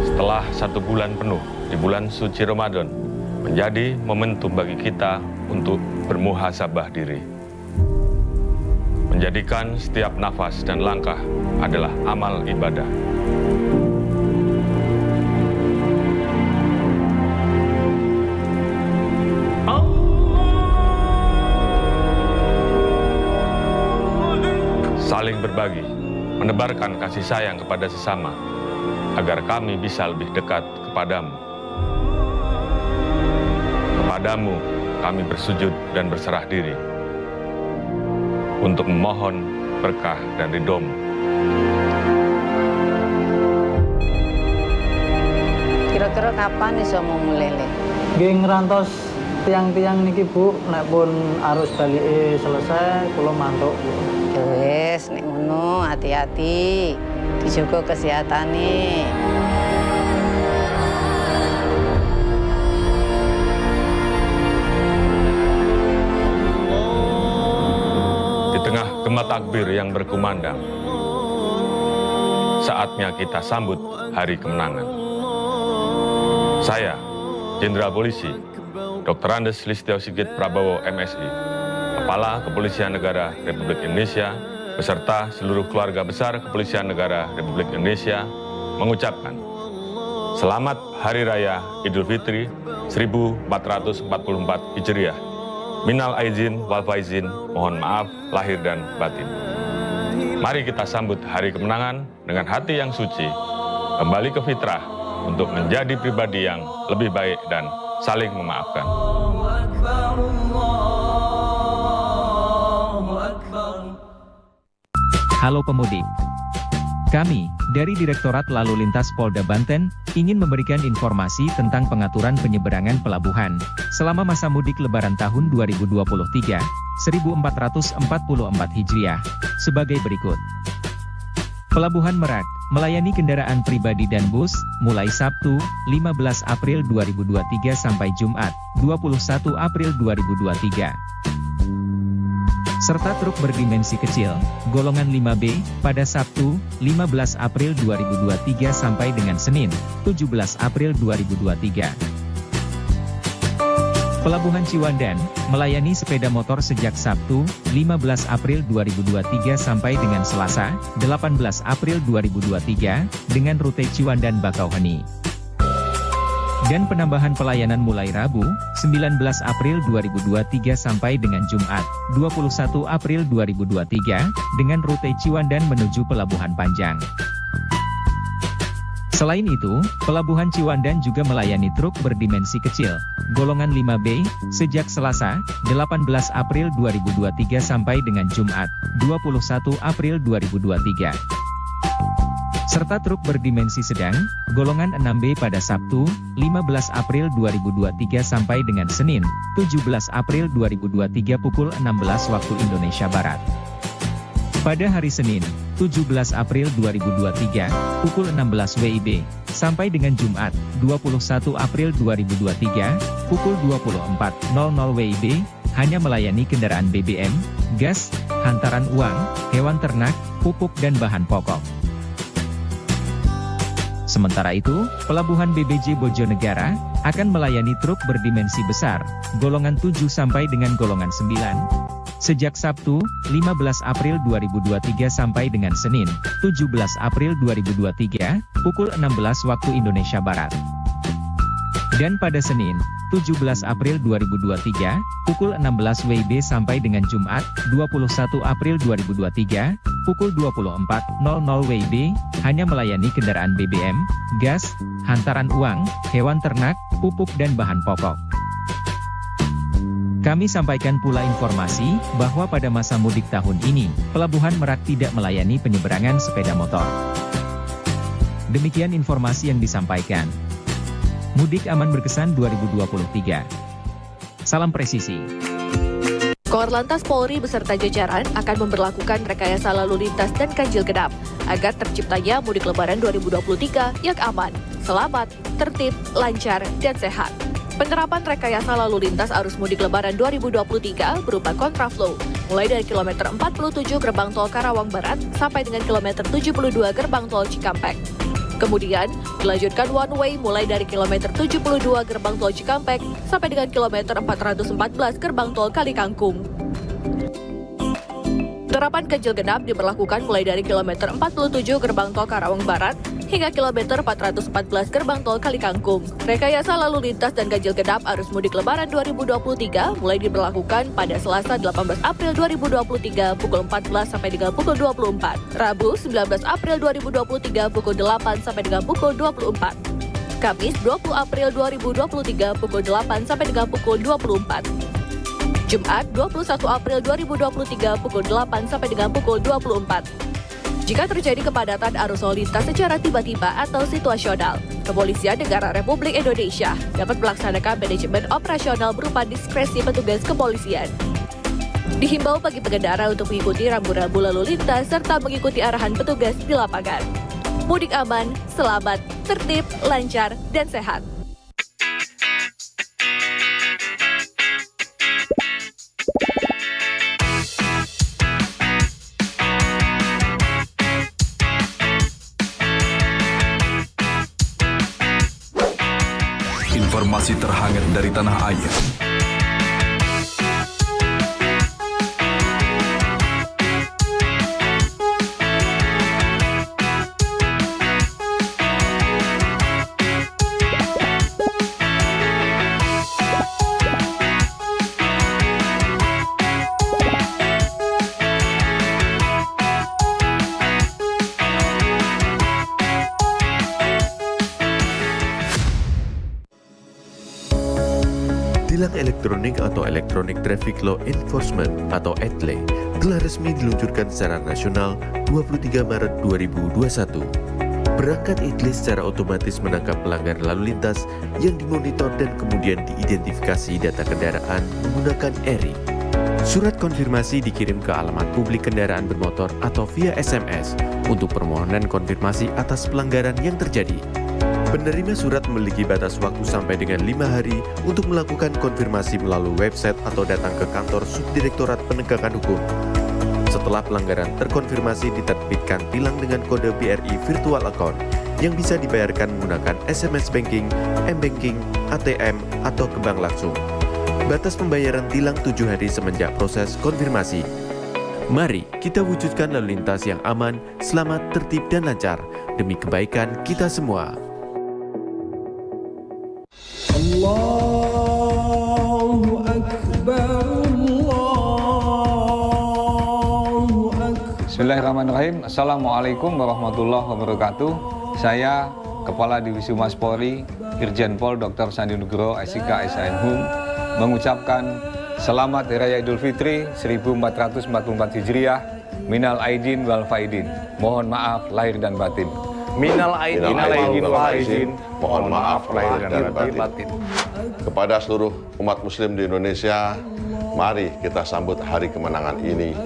Setelah 1 bulan penuh di bulan suci Ramadan menjadi momentum bagi kita untuk bermuhasabah diri. Menjadikan setiap nafas dan langkah adalah amal ibadah. Saling berbagi, menebarkan kasih sayang kepada sesama, agar kami bisa lebih dekat kepadamu. Kepadamu kami bersujud dan berserah diri untuk memohon berkah dan ridho-Mu. Kira-kira kapan iso mau mulai? Nggih ngrantos tiang-tiang niki Bu, nek pun arus balike selesai kula mantuk Bu. Wis nek ngono hati-hati. Dijaga kesehatane. takbir yang berkumandang. Saatnya kita sambut hari kemenangan. Saya, Jenderal Polisi Dr. Andes Listio Sigit Prabowo, MSI, Kepala Kepolisian Negara Republik Indonesia, beserta seluruh keluarga besar Kepolisian Negara Republik Indonesia, mengucapkan Selamat Hari Raya Idul Fitri 1444 Hijriah. Minal aizin wal faizin, mohon maaf lahir dan batin. Mari kita sambut hari kemenangan dengan hati yang suci, kembali ke fitrah untuk menjadi pribadi yang lebih baik dan saling memaafkan. Halo pemudik. Kami, dari Direktorat Lalu Lintas Polda Banten, ingin memberikan informasi tentang pengaturan penyeberangan pelabuhan selama masa mudik Lebaran tahun 2023, 1444 Hijriah, sebagai berikut. Pelabuhan Merak, melayani kendaraan pribadi dan bus, mulai Sabtu, 15 April 2023 sampai Jumat, 21 April 2023. Serta truk berdimensi kecil, golongan 5B, pada Sabtu, 15 April 2023 sampai dengan Senin, 17 April 2023. Pelabuhan Ciwandan, melayani sepeda motor sejak Sabtu, 15 April 2023 sampai dengan Selasa, 18 April 2023, dengan rute Ciwandan-Bakauheni. Dan penambahan pelayanan mulai Rabu, 19 April 2023 sampai dengan Jumat, 21 April 2023, dengan rute Ciwandan menuju Pelabuhan Panjang. Selain itu, Pelabuhan Ciwandan juga melayani truk berdimensi kecil, golongan 5B, sejak Selasa, 18 April 2023 sampai dengan Jumat, 21 April 2023. Serta truk berdimensi sedang, golongan 6B pada Sabtu, 15 April 2023 sampai dengan Senin, 17 April 2023 pukul 16 waktu Indonesia Barat. Pada hari Senin, 17 April 2023, pukul 16 WIB, sampai dengan Jumat, 21 April 2023, pukul 24.00 WIB, hanya melayani kendaraan BBM, gas, hantaran uang, hewan ternak, pupuk dan bahan pokok. Sementara itu, Pelabuhan BBJ Bojonegara akan melayani truk berdimensi besar, golongan 7 sampai dengan golongan 9. Sejak Sabtu, 15 April 2023 sampai dengan Senin, 17 April 2023, pukul 16 waktu Indonesia Barat. Dan pada Senin, 17 April 2023, pukul 16 WIB sampai dengan Jumat, 21 April 2023, pukul 24.00 WIB, hanya melayani kendaraan BBM, gas, hantaran uang, hewan ternak, pupuk dan bahan pokok. Kami sampaikan pula informasi bahwa pada masa mudik tahun ini, Pelabuhan Merak tidak melayani penyeberangan sepeda motor. Demikian informasi yang disampaikan. Mudik Aman Berkesan 2023. Salam presisi. Korlantas Polri beserta jajaran akan memberlakukan rekayasa lalu lintas dan ganjil genap agar terciptanya mudik Lebaran 2023 yang aman, selamat, tertib, lancar, dan sehat. Penerapan rekayasa lalu lintas arus mudik Lebaran 2023 berupa kontraflow, mulai dari kilometer 47 gerbang tol Karawang Barat sampai dengan kilometer 72 gerbang tol Cikampek. Kemudian, dilanjutkan one way mulai dari kilometer 72 gerbang tol Cikampek sampai dengan kilometer 414 gerbang tol Kalikangkung. Penerapan ganjil genap diberlakukan mulai dari kilometer 47 gerbang tol Karawang Barat hingga kilometer 414 gerbang tol Kalikangkung. Rekayasa lalu lintas dan ganjil genap arus mudik Lebaran 2023 mulai diberlakukan pada Selasa 18 April 2023 pukul 14 sampai dengan pukul 24, Rabu 19 April 2023 pukul 8 sampai dengan pukul 24, Kamis 20 April 2023 pukul 8 sampai dengan pukul 24, Jumat 21 April 2023 pukul 8 sampai dengan pukul 24. Jika terjadi kepadatan arus lalu lintas secara tiba-tiba atau situasional, Kepolisian Negara Republik Indonesia dapat melaksanakan manajemen operasional berupa diskresi petugas kepolisian. Dihimbau bagi pengendara untuk mengikuti rambu-rambu lalu lintas serta mengikuti arahan petugas di lapangan. Mudik aman, selamat, tertib, lancar, dan sehat. informasi terhangat dari tanah air. Tilang elektronik atau Electronic Traffic Law Enforcement atau ETLE telah resmi diluncurkan secara nasional 23 Maret 2021. Perangkat ETLE secara otomatis menangkap pelanggar lalu lintas yang dimonitor dan kemudian diidentifikasi data kendaraan menggunakan ERI. Surat konfirmasi dikirim ke alamat publik kendaraan bermotor atau via SMS untuk permohonan konfirmasi atas pelanggaran yang terjadi. Penerima surat memiliki batas waktu sampai dengan 5 hari untuk melakukan konfirmasi melalui website atau datang ke kantor Subdirektorat Penegakan Hukum. Setelah pelanggaran terkonfirmasi, diterbitkan tilang dengan kode BRI Virtual Account yang bisa dibayarkan menggunakan SMS Banking, M-Banking, ATM, atau ke bank langsung. Batas pembayaran tilang 7 hari semenjak proses konfirmasi. Mari kita wujudkan lalu lintas yang aman, selamat, tertib, dan lancar demi kebaikan kita semua. Allahu Akbar, Allahu Akbar. Bismillahirrahmanirrahim. Assalamualaikum warahmatullahi wabarakatuh. Saya Kepala Divisi Humas Polri, Irjen Pol Dr. Sandi Nugroho, SIK, SINHUM, mengucapkan Selamat Hari Raya Idul Fitri 1444 Hijriah, Minal Aidin wal Faidin. Mohon maaf lahir dan batin. Minal aidin wal faizin. Mohon maaf lahir dan batin. Kepada seluruh umat muslim di Indonesia, mari kita sambut hari kemenangan ini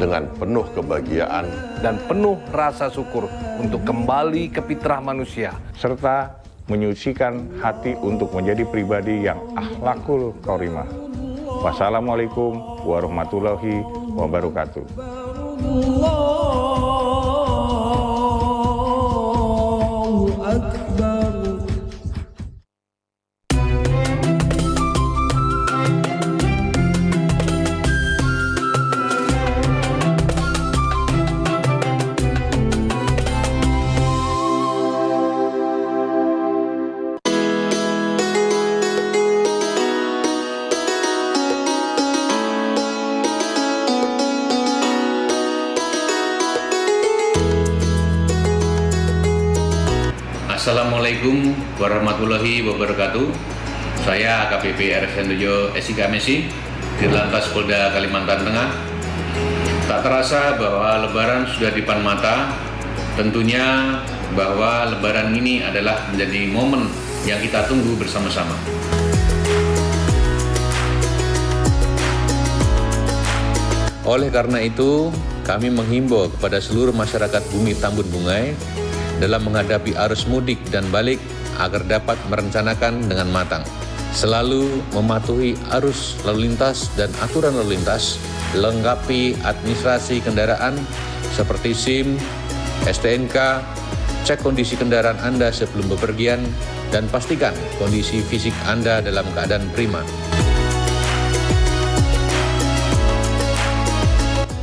dengan penuh kebahagiaan dan penuh rasa syukur untuk kembali ke fitrah manusia serta menyucikan hati untuk menjadi pribadi yang akhlakul karimah. Wassalamualaikum warahmatullahi wabarakatuh. Assalamualaikum warahmatullahi wabarakatuh. Saya AKBP RS7 SIK MSI, Dirlantas Polda Kalimantan Tengah. Tak terasa bahwa Lebaran sudah di depan mata. Tentunya bahwa Lebaran ini adalah menjadi momen yang kita tunggu bersama-sama. Oleh karena itu, kami menghimbau kepada seluruh masyarakat Bumi Tambun Bungai dalam menghadapi arus mudik dan balik agar dapat merencanakan dengan matang. Selalu mematuhi arus lalu lintas dan aturan lalu lintas, lengkapi administrasi kendaraan seperti SIM, STNK, cek kondisi kendaraan Anda sebelum bepergian, dan pastikan kondisi fisik Anda dalam keadaan prima.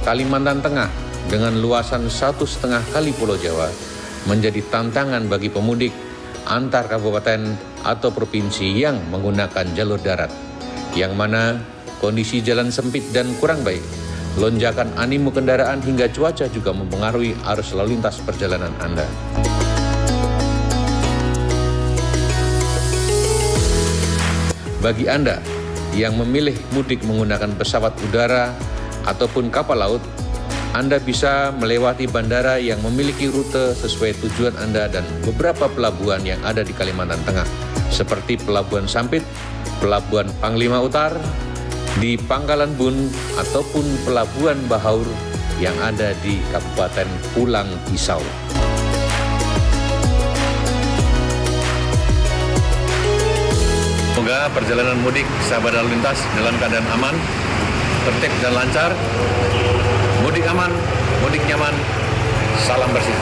Kalimantan Tengah dengan luasan 1,5 kali Pulau Jawa menjadi tantangan bagi pemudik antar kabupaten atau provinsi yang menggunakan jalur darat, yang mana kondisi jalan sempit dan kurang baik, lonjakan animo kendaraan hingga cuaca juga mempengaruhi arus lalu lintas perjalanan Anda. Bagi Anda yang memilih mudik menggunakan pesawat udara ataupun kapal laut, Anda bisa melewati bandara yang memiliki rute sesuai tujuan Anda dan beberapa pelabuhan yang ada di Kalimantan Tengah, seperti Pelabuhan Sampit, Pelabuhan Panglima Utar, di Pangkalan Bun, ataupun Pelabuhan Bahaur yang ada di Kabupaten Pulang Pisau. Semoga perjalanan mudik sahabat lalu lintas dalam keadaan aman, tertib dan lancar. Mudik aman, mudik nyaman, salam bersih.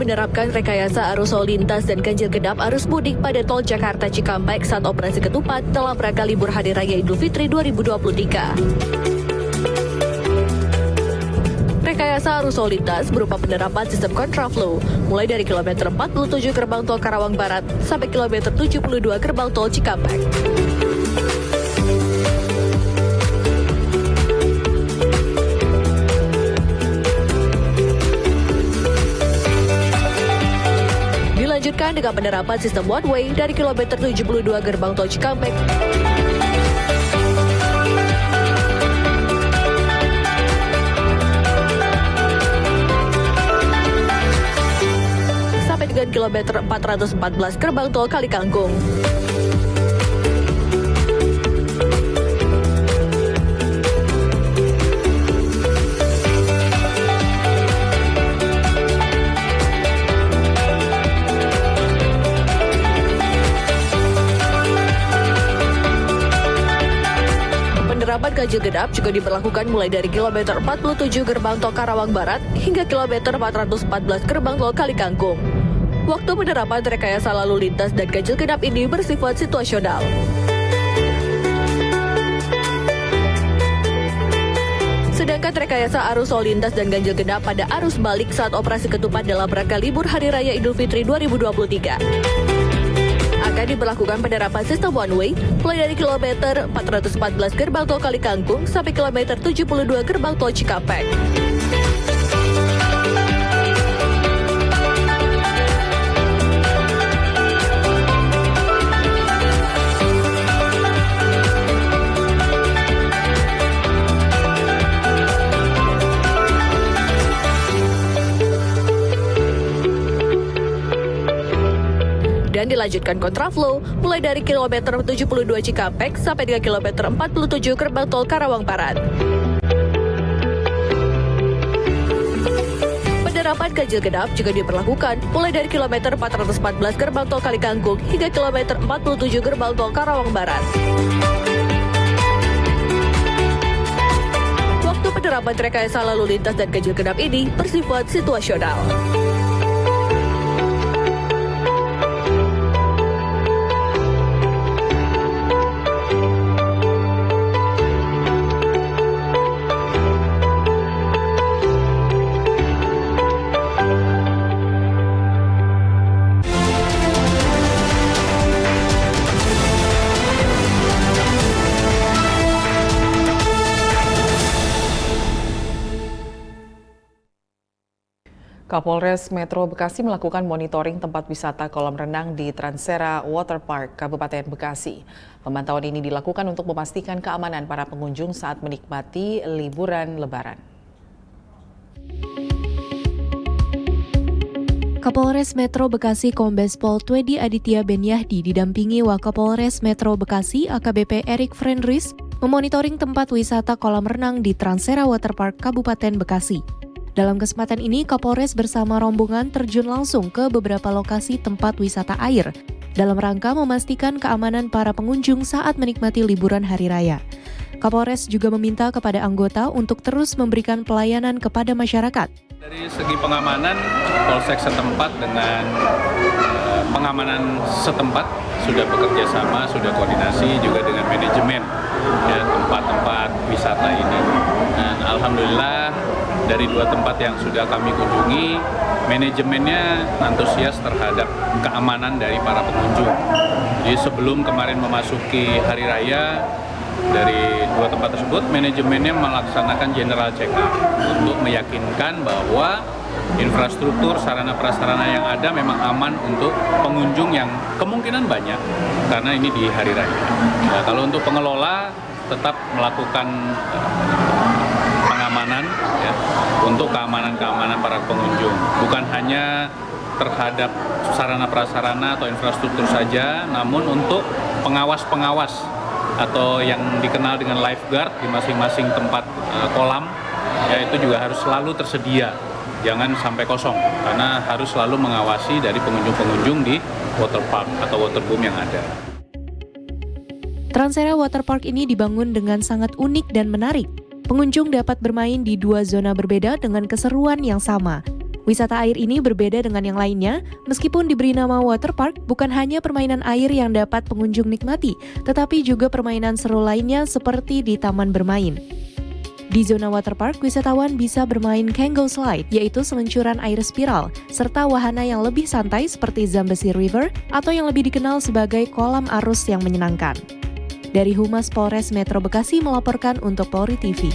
menerapkan rekayasa arus lalu lintas dan ganjil genap arus mudik pada tol Jakarta Cikampek saat operasi ketupat dalam rangka libur Hari Raya Idul Fitri 2023. Rekayasa arus lalu lintas berupa penerapan sistem kontraflow mulai dari kilometer 47 gerbang tol Karawang Barat sampai kilometer 72 gerbang tol Cikampek. Dilanjutkan dengan penerapan sistem one way dari kilometer 72 gerbang tol Cikampek sampai dengan kilometer 414 gerbang tol Kalikangkung. Penerapan ganjil genap juga diberlakukan mulai dari kilometer 47 gerbang tol Karawang Barat hingga kilometer 414 gerbang tol Kalikangkung. Waktu penerapan rekayasa lalu lintas dan ganjil genap ini bersifat situasional. Sedangkan rekayasa arus lalu lintas dan ganjil genap pada arus balik saat operasi ketupat dalam rangka libur Hari Raya Idul Fitri 2023. Akan diberlakukan penerapan sistem one way mulai dari kilometer 414 gerbang tol Kalikangkung sampai kilometer 72 gerbang tol Cikampek. Dan dilanjutkan kontraflow mulai dari kilometer 72 Cikampek sampai dengan kilometer 47 gerbang tol Karawang Barat. Penerapan ganjil genap juga diberlakukan mulai dari kilometer 414 gerbang tol Kalikangkung hingga kilometer 47 gerbang tol Karawang Barat. Waktu penerapan rekayasa lalu lintas dan ganjil genap ini bersifat situasional. Kapolres Metro Bekasi melakukan monitoring tempat wisata kolam renang di Transera Waterpark, Kabupaten Bekasi. Pemantauan ini dilakukan untuk memastikan keamanan para pengunjung saat menikmati liburan Lebaran. Kapolres Metro Bekasi Kombes Pol Twedi Aditya Benyahdi didampingi Wakapolres Metro Bekasi AKBP Erik Frendris memonitoring tempat wisata kolam renang di Transera Waterpark, Kabupaten Bekasi. Dalam kesempatan ini, Kapolres bersama rombongan terjun langsung ke beberapa lokasi tempat wisata air dalam rangka memastikan keamanan para pengunjung saat menikmati liburan Hari Raya. Kapolres juga meminta kepada anggota untuk terus memberikan pelayanan kepada masyarakat. Dari segi pengamanan, Polsek setempat dengan pengamanan setempat sudah bekerja sama, sudah koordinasi juga dengan manajemen ya, tempat-tempat wisata ini. Dan alhamdulillah dari 2 tempat yang sudah kami kunjungi, manajemennya antusias terhadap keamanan dari para pengunjung. Jadi sebelum kemarin memasuki Hari Raya, dari 2 tempat tersebut manajemennya melaksanakan general check-up untuk meyakinkan bahwa infrastruktur sarana prasarana yang ada memang aman untuk pengunjung yang kemungkinan banyak karena ini di Hari Raya. Nah, kalau untuk pengelola tetap melakukan pengamanan ya, untuk keamanan para pengunjung, bukan hanya terhadap sarana prasarana atau infrastruktur saja, namun untuk pengawas-pengawas atau yang dikenal dengan lifeguard di masing-masing tempat kolam ya, itu juga harus selalu tersedia, jangan sampai kosong karena harus selalu mengawasi dari pengunjung-pengunjung di waterpark atau waterboom yang ada. Transera Waterpark ini dibangun dengan sangat unik dan menarik. Pengunjung dapat bermain di 2 zona berbeda dengan keseruan yang sama. Wisata air ini berbeda dengan yang lainnya, meskipun diberi nama waterpark, bukan hanya permainan air yang dapat pengunjung nikmati, tetapi juga permainan seru lainnya seperti di taman bermain. Di zona waterpark, wisatawan bisa bermain Kango Slide, yaitu seluncuran air spiral, serta wahana yang lebih santai seperti Zambezi River atau yang lebih dikenal sebagai kolam arus yang menyenangkan. Dari Humas Polres Metro Bekasi melaporkan untuk Polri TV.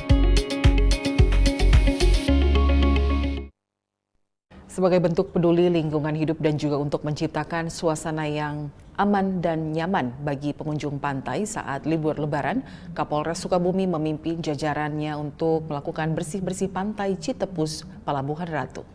Sebagai bentuk peduli lingkungan hidup dan juga untuk menciptakan suasana yang aman dan nyaman bagi pengunjung pantai saat libur Lebaran, Kapolres Sukabumi memimpin jajarannya untuk melakukan bersih-bersih pantai Citepus, Pelabuhan Ratu.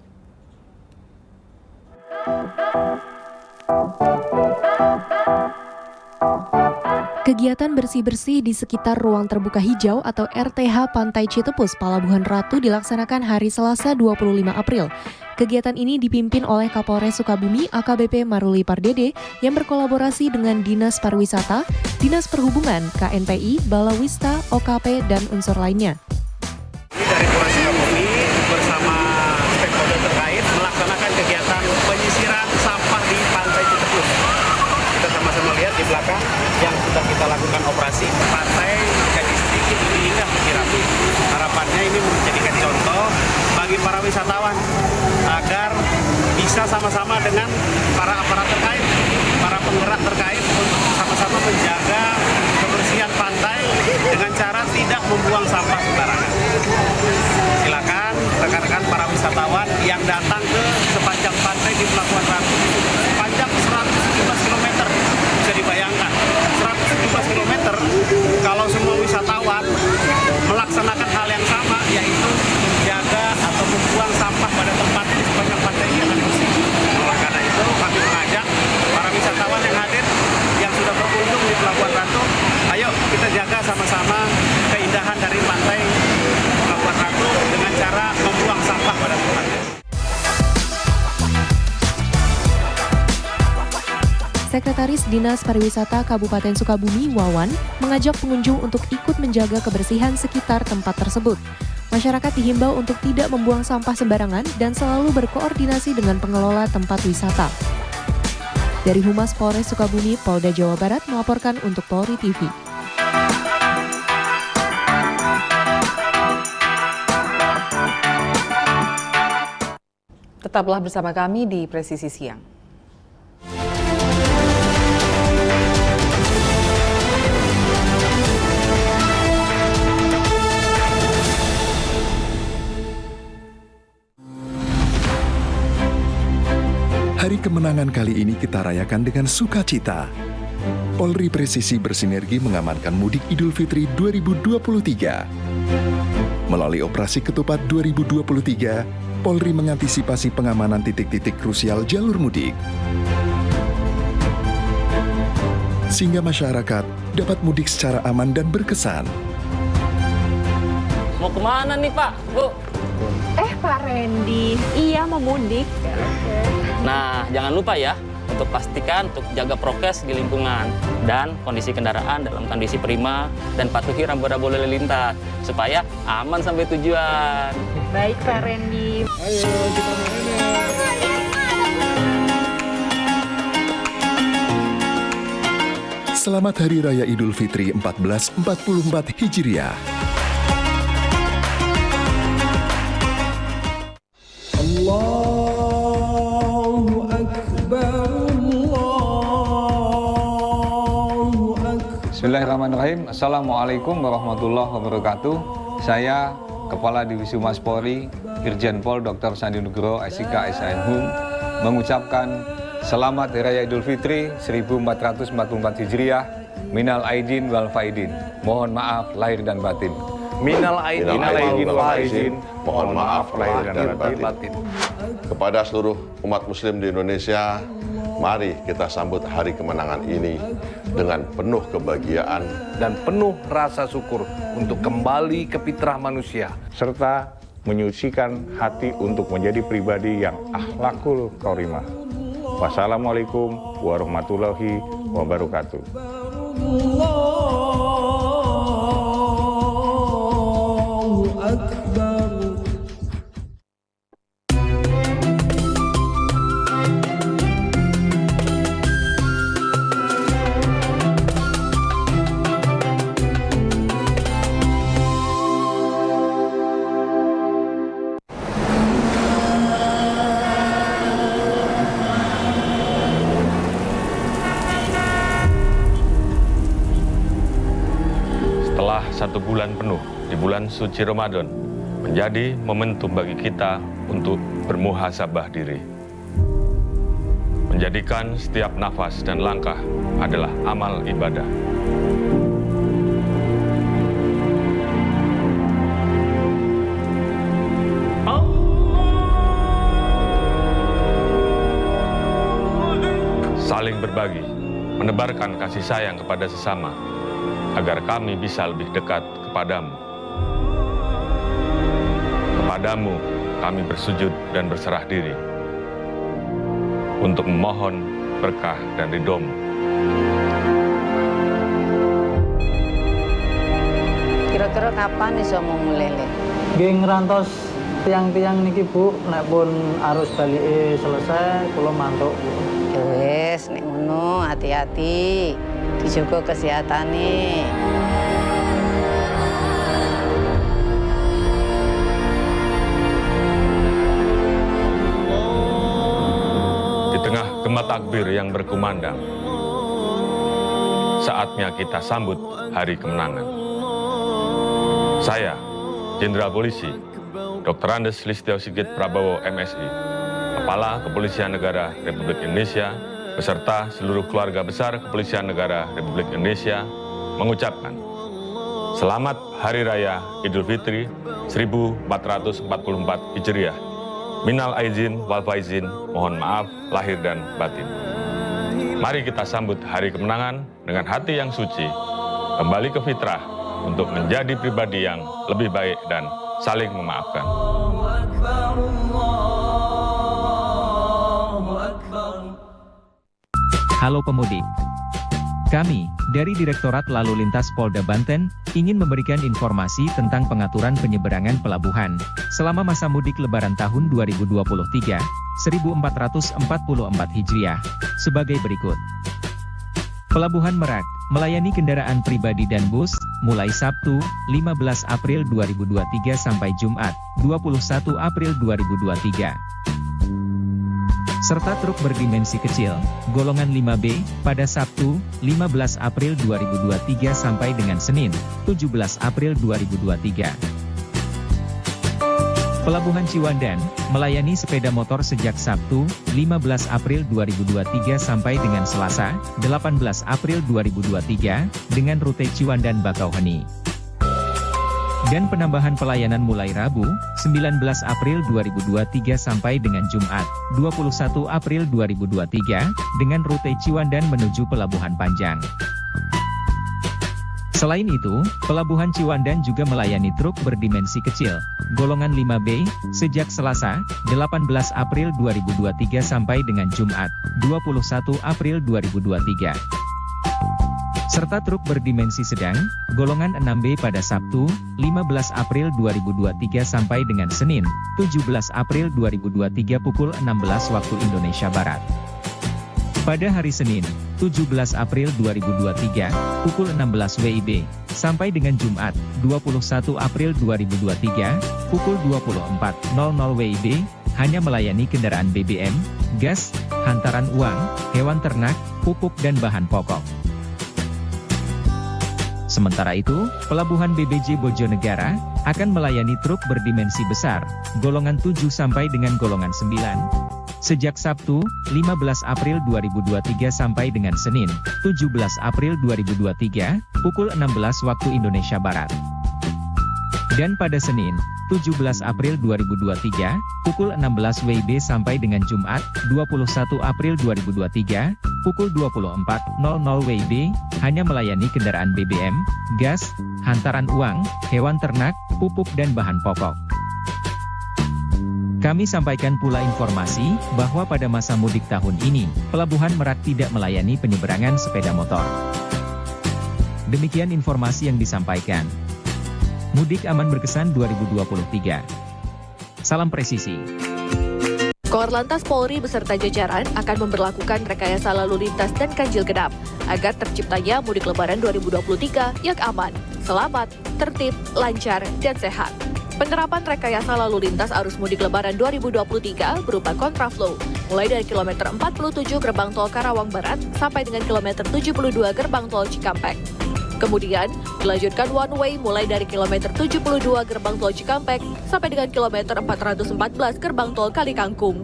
Kegiatan bersih-bersih di sekitar ruang terbuka hijau atau RTH Pantai Citepus, Pelabuhan Ratu dilaksanakan hari Selasa 25 April. Kegiatan ini dipimpin oleh Kapolres Sukabumi AKBP Maruli Pardede yang berkolaborasi dengan Dinas Pariwisata, Dinas Perhubungan, KNPI, Balawista, OKP, dan unsur lainnya. Dari Polres Sukabumi bersama stakeholder terkait melaksanakan kegiatan penyisiran sampah di Pantai Citepus. Kita sama-sama lihat di belakang yang sudah kita lakukan operasi, pantai jadi sedikit lebih indah lebih rapi. Harapannya ini menjadikan contoh bagi para wisatawan agar bisa sama-sama dengan para aparat terkait, para penggerak terkait untuk sama-sama menjaga kebersihan pantai dengan cara tidak membuang sampah sembarangan. Silakan rekan-rekan para wisatawan yang datang ke sepanjang pantai di Pelabuhan Ratu, sepanjang 117 km, bisa dibayangkan 117 km kalau semua wisatawan melaksanakan hal yang sama, yaitu menjaga atau membuang sampah pada tempat di sepanjang pantai ini akan bersih. Oleh karena itu kami mengajak para wisatawan yang hadir yang sudah berkunjung di Pelabuhan Ratu, ayo kita jaga sama-sama keindahan dari pantai Pelabuhan Ratu dengan cara membuang sampah pada tempatnya. Sekretaris Dinas Pariwisata Kabupaten Sukabumi, Wawan, mengajak pengunjung untuk ikut menjaga kebersihan sekitar tempat tersebut. Masyarakat dihimbau untuk tidak membuang sampah sembarangan dan selalu berkoordinasi dengan pengelola tempat wisata. Dari Humas Polres Sukabumi, Polda Jawa Barat melaporkan untuk Polri TV. Tetaplah bersama kami di Presisi Siang. Hari kemenangan kali ini kita rayakan dengan sukacita. Polri Presisi bersinergi mengamankan mudik Idul Fitri 2023. Melalui operasi Ketupat 2023, Polri mengantisipasi pengamanan titik-titik krusial jalur mudik. Sehingga masyarakat dapat mudik secara aman dan berkesan. Mau kemana nih Pak, Bu? Pak Randy, iya mau mudik. Nah, jangan lupa ya, untuk pastikan untuk jaga prokes di lingkungan dan kondisi kendaraan dalam kondisi prima dan patuhi rambu-rambu lalu lintas supaya aman sampai tujuan. Baik Pak Randy. Ayo kita Selamat Hari Raya Idul Fitri 1444 Hijriah. Allahu Akbar, Allahu Akbar. Bismillahirrahmanirrahim. Assalamualaikum warahmatullahi wabarakatuh. Saya Kepala Divisi Humas Polri, Irjen Pol Dr. Sandi Nugroho, SIK, SINHUM, mengucapkan Selamat Hari Raya Idul Fitri 1444 Hijriah, Minal Aidin wal Faidin. Mohon maaf lahir dan batin. Minal aidin wal faizin. Mohon maaf lahir dan batin. Kepada seluruh umat muslim di Indonesia, mari kita sambut hari kemenangan ini dengan penuh kebahagiaan dan penuh rasa syukur untuk kembali ke fitrah manusia serta menyucikan hati untuk menjadi pribadi yang akhlakul karimah. Wassalamualaikum warahmatullahi wabarakatuh. Allahu Akbar. 1 bulan penuh di bulan suci Ramadan menjadi momentum bagi kita untuk bermuhasabah diri. Menjadikan setiap nafas dan langkah adalah amal ibadah. Saling berbagi, menebarkan kasih sayang kepada sesama, agar kami bisa lebih dekat kepadamu. Kepadamu kami bersujud dan berserah diri untuk memohon berkah dan ridho-Mu. Kira-kira kapan iso mau mulai? Nggih ngrantos tiang-tiang niki Bu, nek pun arus balike selesai kula mantuk Bu. Wes, nek ngono hati-hati, dijaga kesehatane. Di tengah gema takbir yang berkumandang, saatnya kita sambut hari kemenangan. Saya, Jenderal Polisi Dr. Andes Listio Sigit Prabowo, MSI, Kepala Kepolisian Negara Republik Indonesia, beserta seluruh keluarga besar Kepolisian Negara Republik Indonesia, mengucapkan Selamat Hari Raya Idul Fitri 1444 Hijriah. Minal aizin wal faizin, mohon maaf lahir dan batin. Mari kita sambut hari kemenangan dengan hati yang suci, kembali ke fitrah untuk menjadi pribadi yang lebih baik dan saling memaafkan. Halo pemudik. Kami, dari Direktorat Lalu Lintas Polda Banten, ingin memberikan informasi tentang pengaturan penyeberangan pelabuhan selama masa mudik Lebaran tahun 2023, 1444 Hijriah, sebagai berikut. Pelabuhan Merak melayani kendaraan pribadi dan bus mulai Sabtu, 15 April 2023 sampai Jumat, 21 April 2023. Serta truk berdimensi kecil, golongan 5B, pada Sabtu, 15 April 2023 sampai dengan Senin, 17 April 2023. Pelabuhan Ciwandan melayani sepeda motor sejak Sabtu, 15 April 2023 sampai dengan Selasa, 18 April 2023, dengan rute Ciwandan-Bakauheni. Dan penambahan pelayanan mulai Rabu, 19 April 2023 sampai dengan Jumat, 21 April 2023, dengan rute Ciwandan menuju Pelabuhan Panjang. Selain itu, Pelabuhan Ciwandan juga melayani truk berdimensi kecil, golongan 5B, sejak Selasa, 18 April 2023 sampai dengan Jumat, 21 April 2023. Serta truk berdimensi sedang, golongan 6B pada Sabtu, 15 April 2023 sampai dengan Senin, 17 April 2023 pukul 16 waktu Indonesia Barat. Pada hari Senin, 17 April 2023, pukul 16 WIB, sampai dengan Jumat, 21 April 2023, pukul 24.00 WIB, hanya melayani kendaraan BBM, gas, hantaran uang, hewan ternak, pupuk dan bahan pokok. Sementara itu, Pelabuhan BBJ Bojonegara akan melayani truk berdimensi besar, golongan 7 sampai dengan golongan 9. Sejak Sabtu, 15 April 2023 sampai dengan Senin, 17 April 2023, pukul 16 waktu Indonesia Barat. Dan pada Senin, 17 April 2023, pukul 16 WIB sampai dengan Jumat, 21 April 2023, pukul 24.00 WIB, hanya melayani kendaraan BBM, gas, hantaran uang, hewan ternak, pupuk dan bahan pokok. Kami sampaikan pula informasi bahwa pada masa mudik tahun ini, Pelabuhan Merak tidak melayani penyeberangan sepeda motor. Demikian informasi yang disampaikan. Mudik Aman Berkesan 2023. Salam presisi. Korlantas Polri beserta jajaran akan memberlakukan rekayasa lalu lintas dan ganjil genap agar terciptanya mudik Lebaran 2023 yang aman, selamat, tertib, lancar, dan sehat. Penerapan rekayasa lalu lintas arus mudik Lebaran 2023 berupa kontraflow, mulai dari kilometer 47 gerbang tol Karawang Barat sampai dengan kilometer 72 gerbang tol Cikampek. Kemudian, dilanjutkan one way mulai dari kilometer 72 gerbang tol Cikampek sampai dengan kilometer 414 gerbang tol Kalikangkung.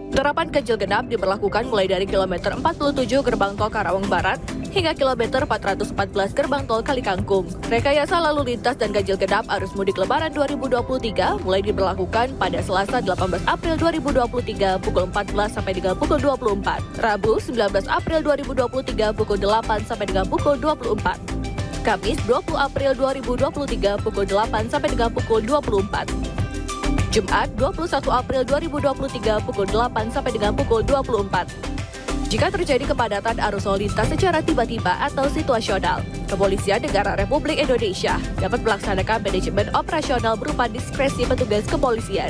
Penerapan ganjil genap diberlakukan mulai dari kilometer 47 gerbang tol Karawang Barat hingga kilometer 414 gerbang tol Kalikangkung. Rekayasa lalu lintas dan ganjil genap arus mudik Lebaran 2023 mulai diberlakukan pada Selasa 18 April 2023 pukul 14 sampai dengan pukul 24, Rabu 19 April 2023 pukul 8 sampai dengan pukul 24, Kamis 20 April 2023 pukul 8 sampai dengan pukul 24. Jumat 21 April 2023 pukul 8 sampai dengan pukul 24. Jika terjadi kepadatan arus lalu lintas secara tiba-tiba atau situasional, Kepolisian Negara Republik Indonesia dapat melaksanakan manajemen operasional berupa diskresi petugas kepolisian.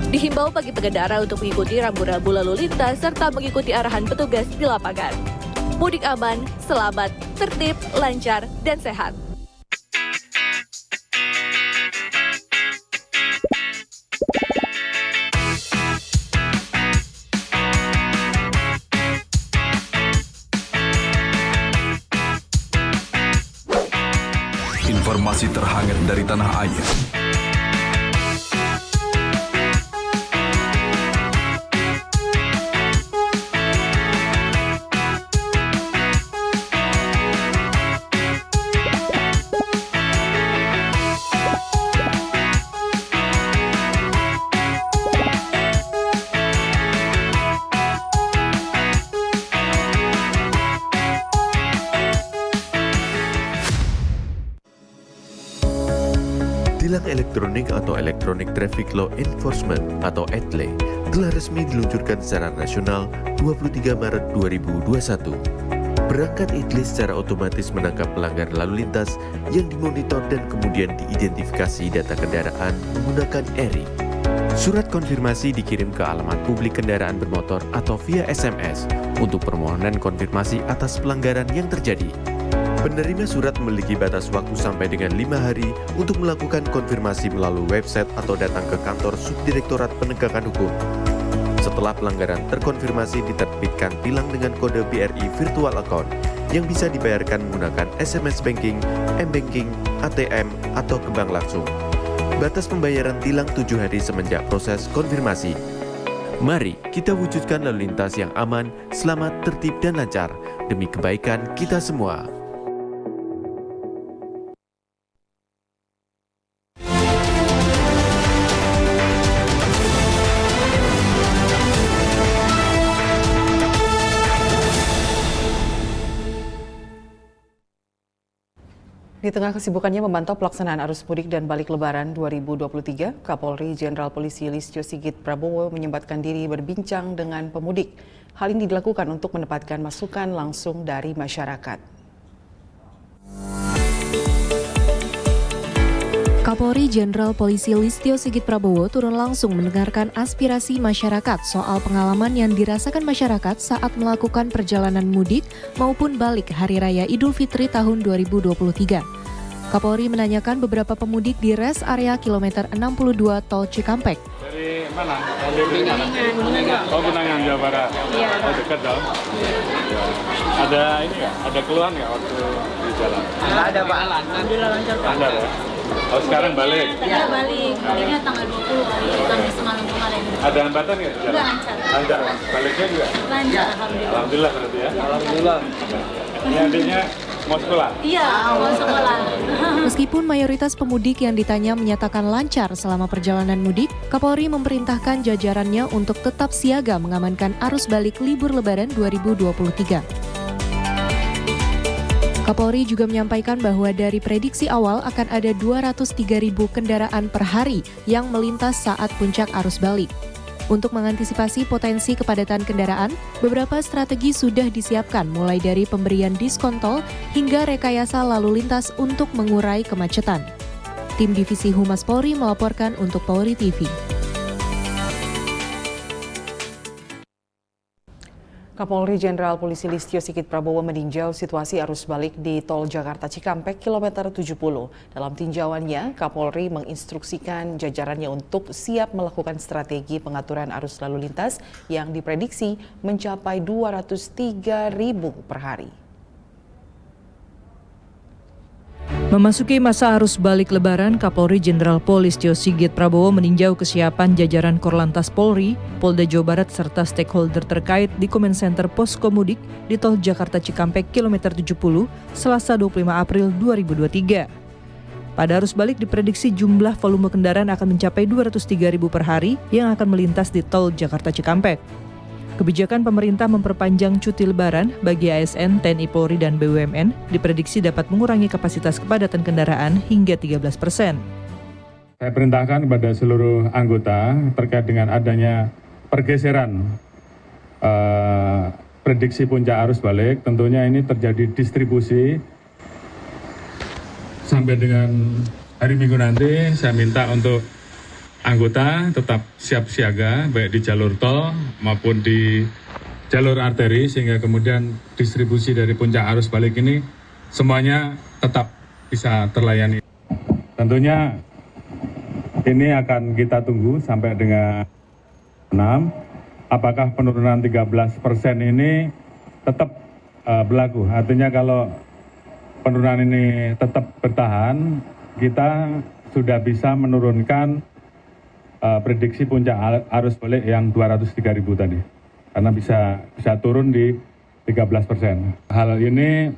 Dihimbau bagi pengendara untuk mengikuti rambu-rambu lalu lintas serta mengikuti arahan petugas di lapangan. Mudik aman, selamat, tertib, lancar, dan sehat. Informasi terhangat dari tanah air. Tilang elektronik atau Electronic Traffic Law Enforcement atau ETLE telah resmi diluncurkan secara nasional 23 Maret 2021. Perangkat ETLE secara otomatis menangkap pelanggar lalu lintas yang dimonitor dan kemudian diidentifikasi data kendaraan menggunakan ERI. Surat konfirmasi dikirim ke alamat publik kendaraan bermotor atau via SMS untuk permohonan konfirmasi atas pelanggaran yang terjadi. Penerima surat memiliki batas waktu sampai dengan 5 hari untuk melakukan konfirmasi melalui website atau datang ke kantor Subdirektorat Penegakan Hukum. Setelah pelanggaran terkonfirmasi, diterbitkan tilang dengan kode BRI Virtual Account yang bisa dibayarkan menggunakan SMS Banking, M-Banking, ATM, atau ke bank langsung. Batas pembayaran tilang 7 hari semenjak proses konfirmasi. Mari kita wujudkan lalu lintas yang aman, selamat, tertib, dan lancar demi kebaikan kita semua. Di tengah kesibukannya memantau pelaksanaan arus mudik dan balik Lebaran 2023, Kapolri Jenderal Polisi Listio Sigit Prabowo menyempatkan diri berbincang dengan pemudik. Hal ini dilakukan untuk mendapatkan masukan langsung dari masyarakat. Kapolri Jenderal Polisi Listio Sigit Prabowo turun langsung mendengarkan aspirasi masyarakat soal pengalaman yang dirasakan masyarakat saat melakukan perjalanan mudik maupun balik Hari Raya Idul Fitri tahun 2023. Kapolri menanyakan beberapa pemudik di res area kilometer 62 Tol Cikampek. Dari mana? Dari mana? Oh, Benangan, Jawa Barat. Iya. Oh, dekat dong. Ya. Ada ini nggak? Ada keluhan nggak waktu di jalan? Nggak ada, Pak. Alhamdulillah lancar, Pak. Lancar ya? Oh, sekarang balik? Iya, balik. Baliknya tanggal 20 hari, Kamis semalam kemarin. Ada hambatan nggak di jalan? Nggak, lancar. Lancar? Baliknya juga? Lancar, Alhamdulillah. Alhamdulillah berarti ya? Alhamdulillah. Ini adiknya mau sekolah? Iya, mau sekolah. Meskipun mayoritas pemudik yang ditanya menyatakan lancar selama perjalanan mudik, Kapolri memerintahkan jajarannya untuk tetap siaga mengamankan arus balik libur Lebaran 2023. Kapolri juga menyampaikan bahwa dari prediksi awal akan ada 203.000 kendaraan per hari yang melintas saat puncak arus balik. Untuk mengantisipasi potensi kepadatan kendaraan, beberapa strategi sudah disiapkan mulai dari pemberian diskon tol hingga rekayasa lalu lintas untuk mengurai kemacetan. Tim Divisi Humas Polri melaporkan untuk Polri TV. Kapolri Jenderal Polisi Listio Sigit Prabowo meninjau situasi arus balik di Tol Jakarta Cikampek kilometer 70. Dalam tinjauannya, Kapolri menginstruksikan jajarannya untuk siap melakukan strategi pengaturan arus lalu lintas yang diprediksi mencapai 203.000 per hari. Memasuki masa arus balik Lebaran, Kapolri Jenderal Polisi Sigit Prabowo meninjau kesiapan jajaran Korlantas Polri, Polda Jawa Barat serta stakeholder terkait di Comment Center Posko Mudik di Tol Jakarta Cikampek kilometer 70, Selasa 25 April 2023. Pada arus balik diprediksi jumlah volume kendaraan akan mencapai 203.000 per hari yang akan melintas di Tol Jakarta Cikampek. Kebijakan pemerintah memperpanjang cuti Lebaran bagi ASN, TNI Polri, dan BUMN diprediksi dapat mengurangi kapasitas kepadatan kendaraan hingga 13%. Saya perintahkan kepada seluruh anggota terkait dengan adanya pergeseran prediksi puncak arus balik. Tentunya ini terjadi distribusi sampai dengan hari Minggu nanti. Saya minta untuk anggota tetap siap siaga baik di jalur tol maupun di jalur arteri sehingga kemudian distribusi dari puncak arus balik ini semuanya tetap bisa terlayani. Tentunya ini akan kita tunggu sampai dengan 6. Apakah penurunan 13% ini tetap berlaku? Artinya kalau penurunan ini tetap bertahan, kita sudah bisa menurunkan prediksi puncak arus balik yang 203.000 tadi, karena bisa turun di 13%. Hal ini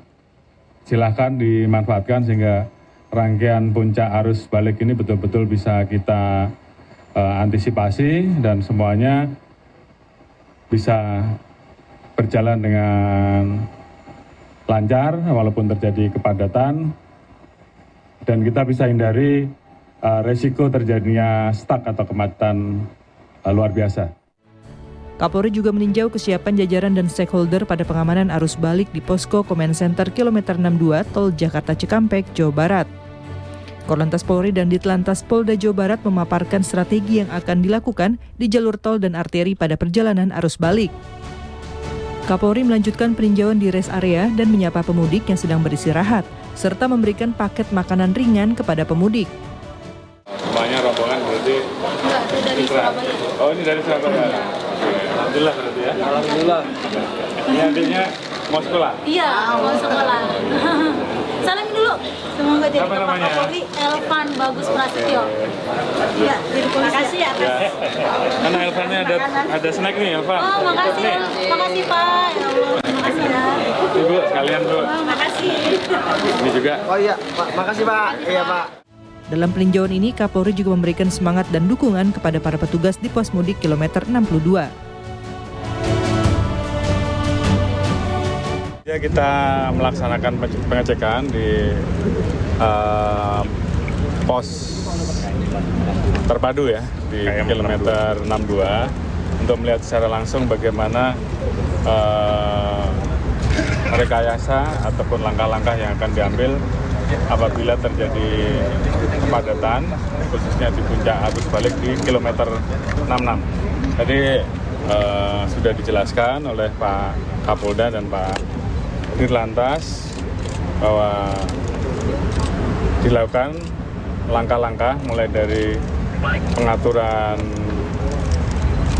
silahkan dimanfaatkan sehingga rangkaian puncak arus balik ini betul-betul bisa kita antisipasi dan semuanya bisa berjalan dengan lancar walaupun terjadi kepadatan dan kita bisa hindari resiko terjadinya stuck atau kemacetan luar biasa. Kapolri juga meninjau kesiapan jajaran dan stakeholder pada pengamanan arus balik di Posko Comment Center kilometer 62 Tol Jakarta Cikampek, Jawa Barat. Korlantas Polri dan Ditlantas Polda Jawa Barat memaparkan strategi yang akan dilakukan di jalur tol dan arteri pada perjalanan arus balik. Kapolri melanjutkan peninjauan di rest area dan menyapa pemudik yang sedang beristirahat, serta memberikan paket makanan ringan kepada pemudik. Semuanya rombongan berarti? Enggak, itu dari Surabaya. Oh, ini dari Surabaya? Alhamdulillah berarti ya? Alhamdulillah. Ini adiknya mau sekolah? Iya, mau sekolah. Salamin dulu. Semoga jadi Kapolri Elvan Bagus Prasetyo. Iya, jadi polisi. Makasih ya. Karena Elvannya ada snack nih, Elvan. Oh, makasih. Makasih, Pak. Ya Allah, makasih ya. Ibu, sekalian, Bu. Oh, makasih. Ini juga. Oh iya, Pak. Makasih, Pak. Iya, Pak. Dalam peninjauan ini, Kapolri juga memberikan semangat dan dukungan kepada para petugas di pos mudik kilometer 62. Ya, kita melaksanakan pengecekan di pos terpadu ya di kilometer 62 untuk melihat secara langsung bagaimana rekayasa ataupun langkah-langkah yang akan diambil apabila terjadi kepadatan, khususnya di puncak arus balik di kilometer 66. Tadi sudah dijelaskan oleh Pak Kapolda dan Pak Dirlantas bahwa dilakukan langkah-langkah mulai dari pengaturan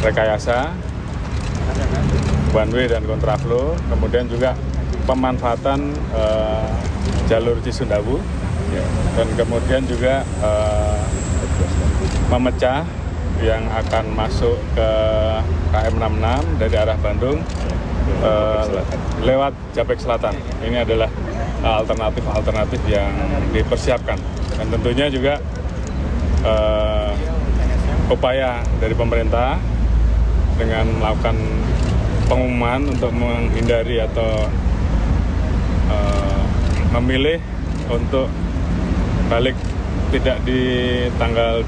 rekayasa, one way dan kontraflow, kemudian juga pemanfaatan jalur Cisundawu, dan kemudian juga memecah yang akan masuk ke KM 66 dari arah Bandung lewat Japek Selatan. Ini adalah alternatif yang dipersiapkan, dan tentunya juga upaya dari pemerintah dengan melakukan pengumuman untuk menghindari atau memilih untuk balik tidak di tanggal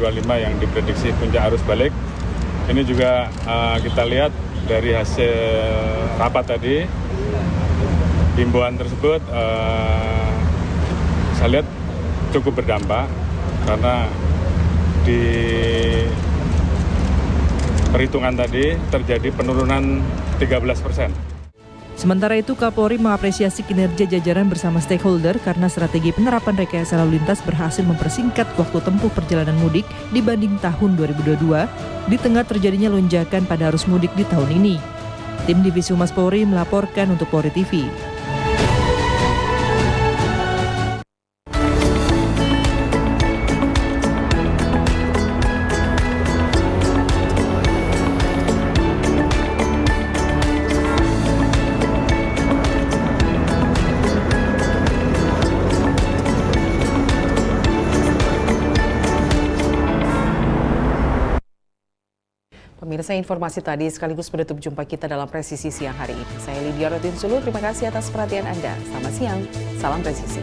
24-25 yang diprediksi puncak arus balik. Ini juga kita lihat dari hasil rapat tadi, himbauan tersebut saya lihat cukup berdampak karena di perhitungan tadi terjadi penurunan 13%. Sementara itu, Kapolri mengapresiasi kinerja jajaran bersama stakeholder karena strategi penerapan rekayasa lalu lintas berhasil mempersingkat waktu tempuh perjalanan mudik dibanding tahun 2022 di tengah terjadinya lonjakan pada arus mudik di tahun ini. Tim Divisi Humas Polri melaporkan untuk Polri TV. Pemirsa, informasi tadi sekaligus menutup jumpa kita dalam Presisi Siang hari ini. Saya Lydia Rotinsulu, terima kasih atas perhatian Anda. Selamat siang, salam presisi.